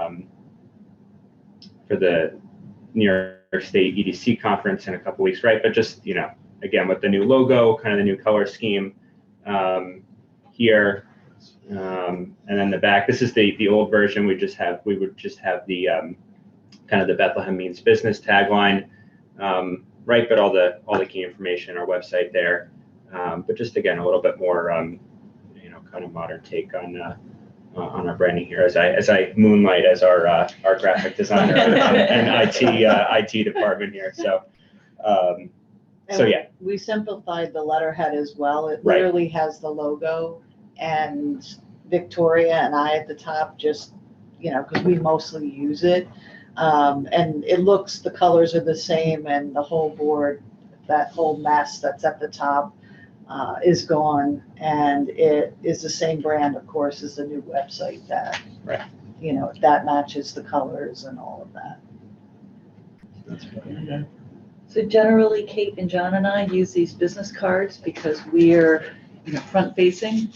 the New York State EDC conference in a couple weeks, right? But just, again, with the new logo, kind of the new color scheme here. And then the back, this is the old version. We would just have the kind of the Bethlehem Means Business tagline, right? But all the key information on our website there. But just again, a little bit more, kind of modern take on our branding here as I moonlight as our graphic designer and IT department here. So yeah. We simplified the letterhead as well. It Right. literally has the logo and Victoria and I at the top, just, because we mostly use it. And it looks, the colors are the same and the whole board, that whole mess that's at the top is gone. And it is the same brand, of course, as the new website that, Right. That matches the colors and all of that. That's really good. So generally, Kate and John and I use these business cards because we're, front facing.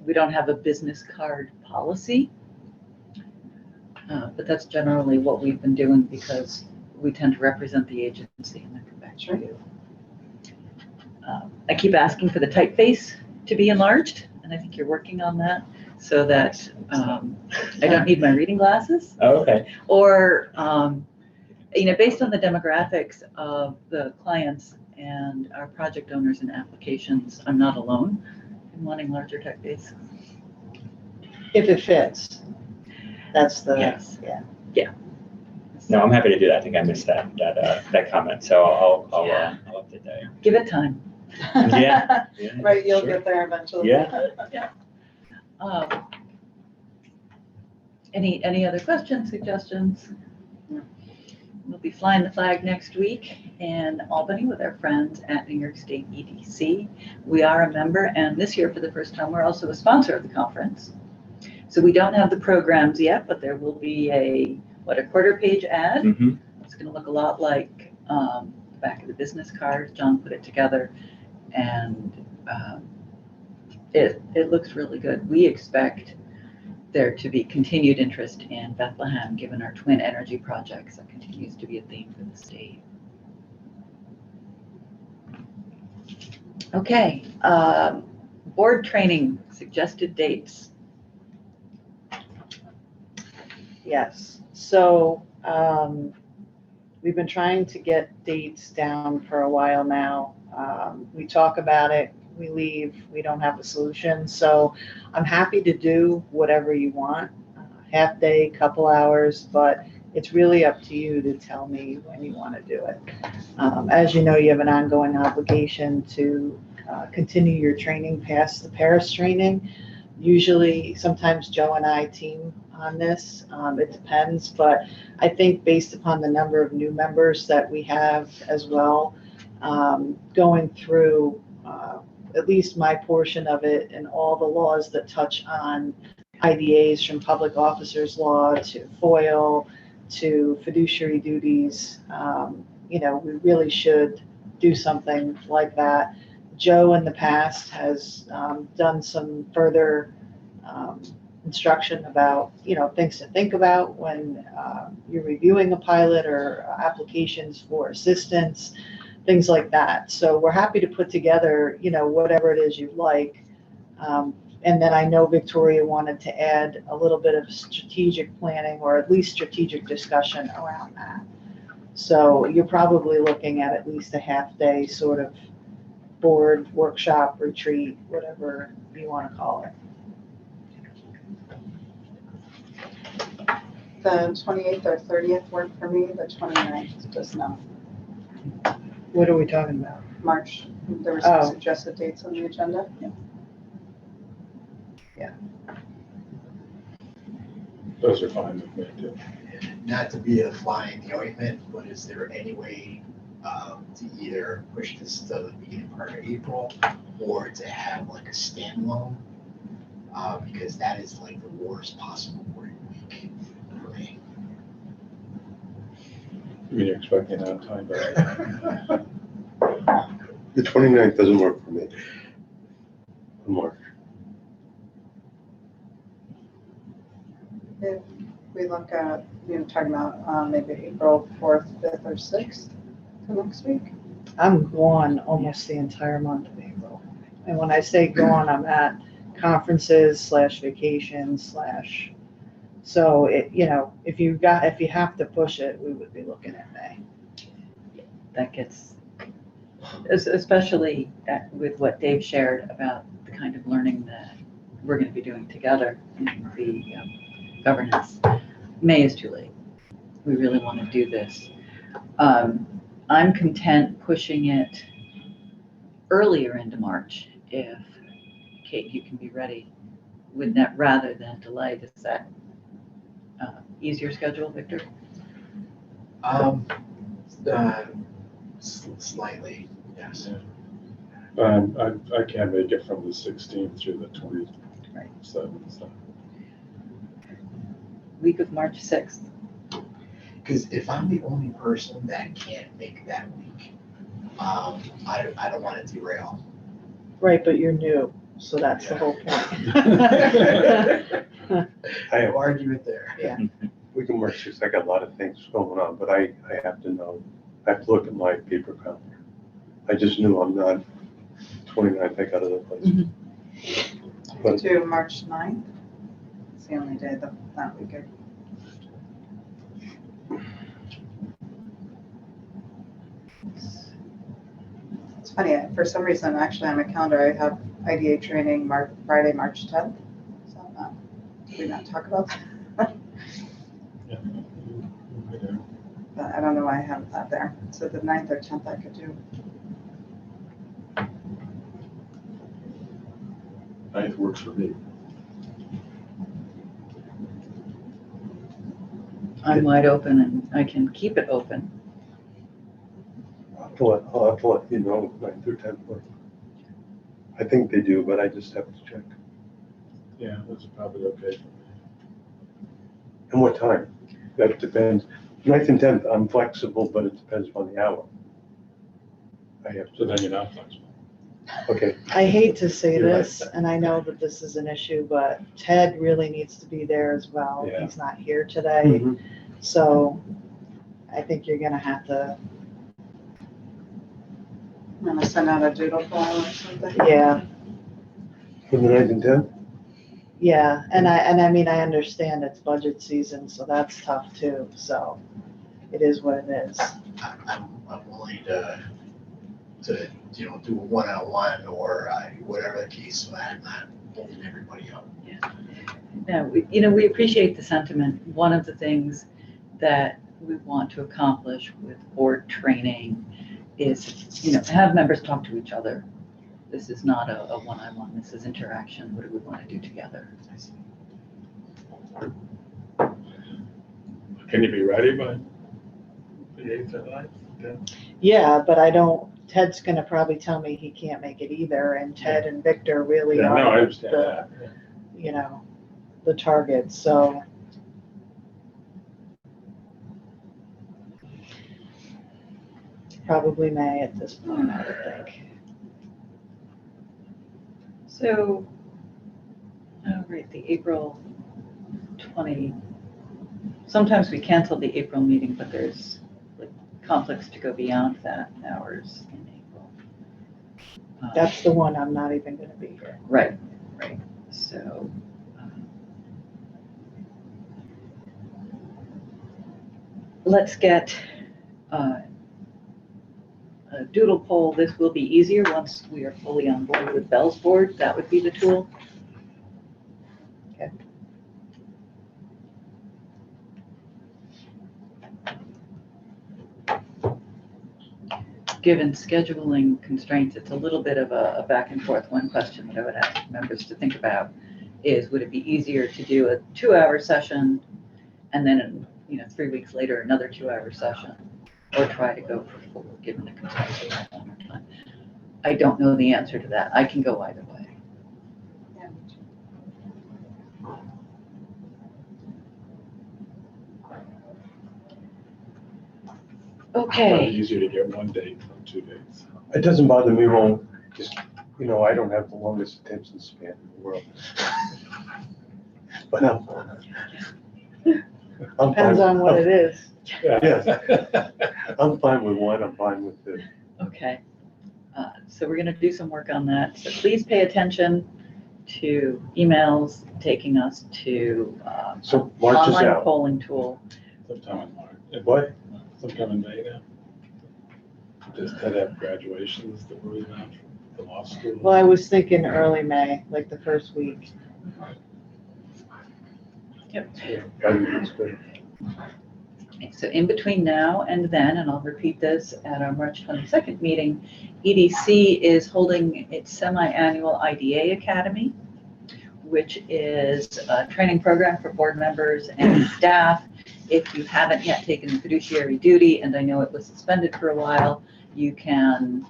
We don't have a business card policy. But that's generally what we've been doing because we tend to represent the agency and then come back to you. I keep asking for the typeface to be enlarged, and I think you're working on that so that I don't need my reading glasses. Oh, okay. Or, based on the demographics of the clients and our project owners and applications, I'm not alone in wanting larger typeface. If it fits. That's the, Yes. yeah. No, I'm happy to do that. I think I missed that comment, so I'll update that. Give it time. Yeah. Right, you'll Sure. get there eventually. Yeah. Any other questions, suggestions? We'll be flying the flag next week in Albany with our friends at New York State EDC. We are a member, and this year, for the first time, we're also a sponsor of the conference. So we don't have the programs yet, but there will be a quarter-page ad. Mm-hmm. It's going to look a lot like the back of the business card. John put it together, and it looks really good. We expect there to be continued interest in Bethlehem, given our twin energy projects. That continues to be a theme for the state. Okay, board training, suggested dates. Yes, so we've been trying to get dates down for a while now. We talk about it, we leave, we don't have a solution. So I'm happy to do whatever you want, half day, couple hours, but it's really up to you to tell me when you want to do it. As you know, you have an ongoing obligation to continue your training past the Paris training. Usually, sometimes Joe and I team on this. It depends, but I think based upon the number of new members that we have as well, going through at least my portion of it and all the laws that touch on IDAs, from public officers law to FOIL to fiduciary duties, we really should do something like that. Joe in the past has done some further instruction about, things to think about when you're reviewing a pilot or applications for assistance, things like that. So we're happy to put together, whatever it is you'd like. And then I know Victoria wanted to add a little bit of strategic planning, or at least strategic discussion around that. So you're probably looking at least a half day sort of board, workshop, retreat, whatever you want to call it. The 28th or 30th work for me, the 29th does not. What are we talking about? March, there were Oh. some suggested dates on the agenda. Those are fine with me too. Not to be a fly in the ointment, but is there any way to either push this to the beginning part of April, or to have like a standalone? Because that is like the worst possible work week for me. I mean, you're expecting on time, but The 29th doesn't work for me. In March. If we look at, talking about maybe April 4th, 5th, or 6th for next week. I'm gone almost the entire month of April. And when I say gone, I'm at conferences / vacations / so it, if you have to push it, we would be looking at May. That gets, especially with what Dave shared about the kind of learning that we're going to be doing together in the governance. May is too late. We really want to do this. I'm content pushing it earlier into March if, Kate, you can be ready with that rather than delay. Does that ease your schedule, Victor? Slightly, yes. I can't make it from the 16th through the 27th. So. Week of March 6th. Because if I'm the only person that can't make that week, I don't want to derail. Right, but you're new, so that's the whole point. I No argument there. Yeah. We can work this, I got a lot of things going on, but I have to know, I have to look at my paper calendar. I just knew I'm not 29th, I got other places. But To March 9th. It's the only day that we could. It's funny, for some reason, actually on my calendar, I have IDA training Friday, March 10th. So did we not talk about that? But I don't know why I have that there. So the 9th or 10th I could do. 9th works for me. I'm wide open and I can keep it open. I'll have to let you know, 9th or 10th work. I think they do, but I just have to check. Yeah, that's probably okay. And what time? That depends. 9th and 10th, I'm flexible, but it depends on the hour. I have So to, then you're not flexible. okay. I hate to say You're right. this, and I know that this is an issue, but Ted really needs to be there as well. Yeah. He's not here today, Mhm. so I think you're gonna have to, I'm gonna send out a doodle poll or something. yeah, For the 9th and 10th? yeah. And I mean, I understand it's budget season, so that's tough too, so it is what it is. I'm willing to do a one-on-one or whatever the case, so I'm not holding everybody up. Now, we appreciate the sentiment. One of the things that we want to accomplish with board training is, have members talk to each other. This is not a one-on-one, this is interaction. What do we want to do together? Can you be ready by the 8th or 9th? Yeah. Yeah, but Ted's gonna probably tell me he can't make it either, and Ted and Victor really Yeah, no, I are understand the, that. Yeah. the targets, so. Probably May at this point, I would think. So, right, the April 20, sometimes we cancel the April meeting, but there's like conflicts to go beyond that, hours in April. That's the one I'm not even gonna be here. Right. So, let's get a doodle poll. This will be easier once we are fully on board with Bell's board. That would be the tool. Okay. Given scheduling constraints, it's a little bit of a back and forth. One question that I would ask members to think about is, would it be easier to do a 2-hour session and then, 3 weeks later, another 2-hour session, or try to go for 4, given the constraints we have on our time? I don't know the answer to that. I can go either way. Probably Okay. easier to get one date than 2 dates. It doesn't bother me, well, just, I don't have the longest attention span in the world. But I'm Depends fine. on what it is. Yes. I'm fine with one, I'm fine with two. Okay. So we're going to do some work on that. So please pay attention to emails taking us to So March is online out. polling tool. Sometime in March. What? Sometime in May now. Does Ted have graduations that we're about from the law school? Well, I was thinking early May, like the first week. Yep. That's good. So in between now and then, and I'll repeat this at our March 22nd meeting, EDC is holding its semi-annual IDA Academy, which is a training program for board members and staff. If you haven't yet taken the fiduciary duty, and I know it was suspended for a while, you can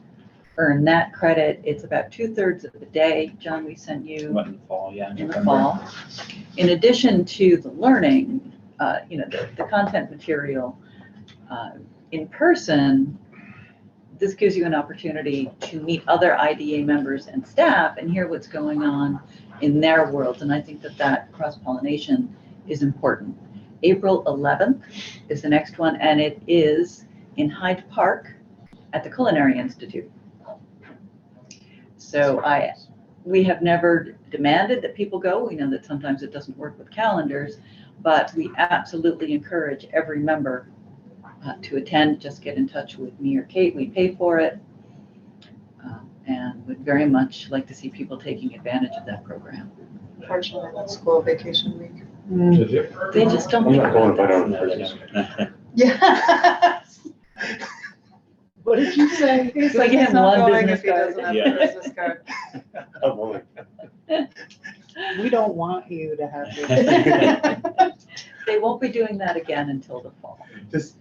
earn that credit. It's about 2/3 of the day. John, we sent you What, in the fall, yeah. in the November. fall. In addition to the learning, the content material, in person, this gives you an opportunity to meet other IDA members and staff and hear what's going on in their worlds. And I think that that cross-pollination is important. April 11th is the next one, and it is in Hyde Park at the Culinary Institute. So we have never demanded that people go. We know that sometimes it doesn't work with calendars, but we absolutely encourage every member to attend. Just get in touch with me or Kate. We pay for it. And would very much like to see people taking advantage of that program. Unfortunately, that's school vacation week. They just don't I'm think not going if I about don't. that. Yeah. What did you say? He's Can we like, get he's him not one going business if he doesn't have card? a business card. I'm willing. We don't want you to have this. They won't be doing that again until the fall. Just,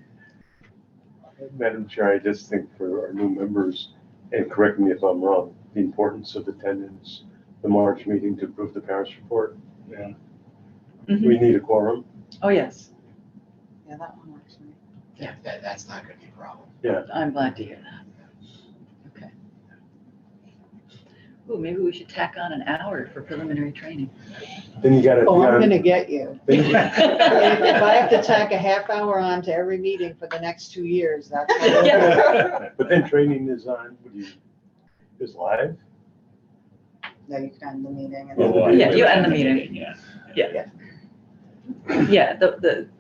Madam Chair, I just think for our new members, and correct me if I'm wrong, the importance of attendance, the March meeting to approve the Paris report. Yeah. Mhm. We need a quorum. Oh, yes. Yeah, that one works for me. Yeah. That's not gonna be a problem. I'm glad to hear that. Okay. Ooh, maybe we should tack on an hour for preliminary training. Then you gotta. Oh, I'm gonna get you. then you- If I have to tack a half hour on to every meeting for the next 2 years, that's. Yeah. But then training is on, is live? No, you can end the meeting and. Well, Yeah, you end the meeting. Yeah. Yeah,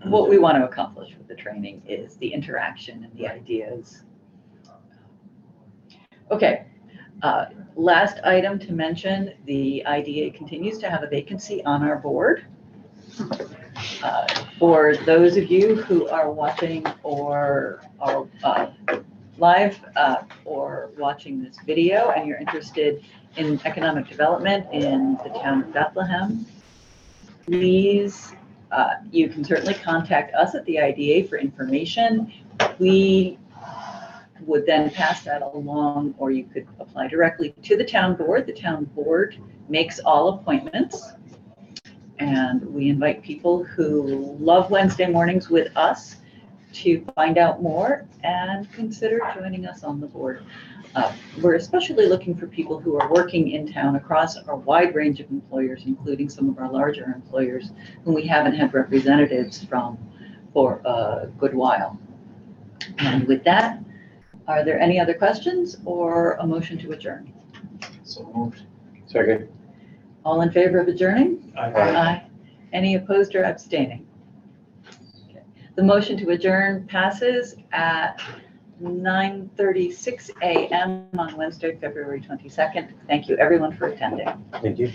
what we want to accomplish with the training is the interaction and the ideas. Okay, last item to mention, the IDA continues to have a vacancy on our board. For those of you who are watching or are live or watching this video and you're interested in economic development in the town of Bethlehem, please, you can certainly contact us at the IDA for information. We would then pass that along, or you could apply directly to the town board. The town board makes all appointments. And we invite people who love Wednesday mornings with us to find out more and consider joining us on the board. We're especially looking for people who are working in town across a wide range of employers, including some of our larger employers whom we haven't had representatives from for a good while. And with that, are there any other questions or a motion to adjourn? So moved. Second. All in favor of adjourning? Aye. Any opposed or abstaining? Okay. The motion to adjourn passes at 9:36 a.m. on Wednesday, February 22nd. Thank you, everyone, for attending. Thank you.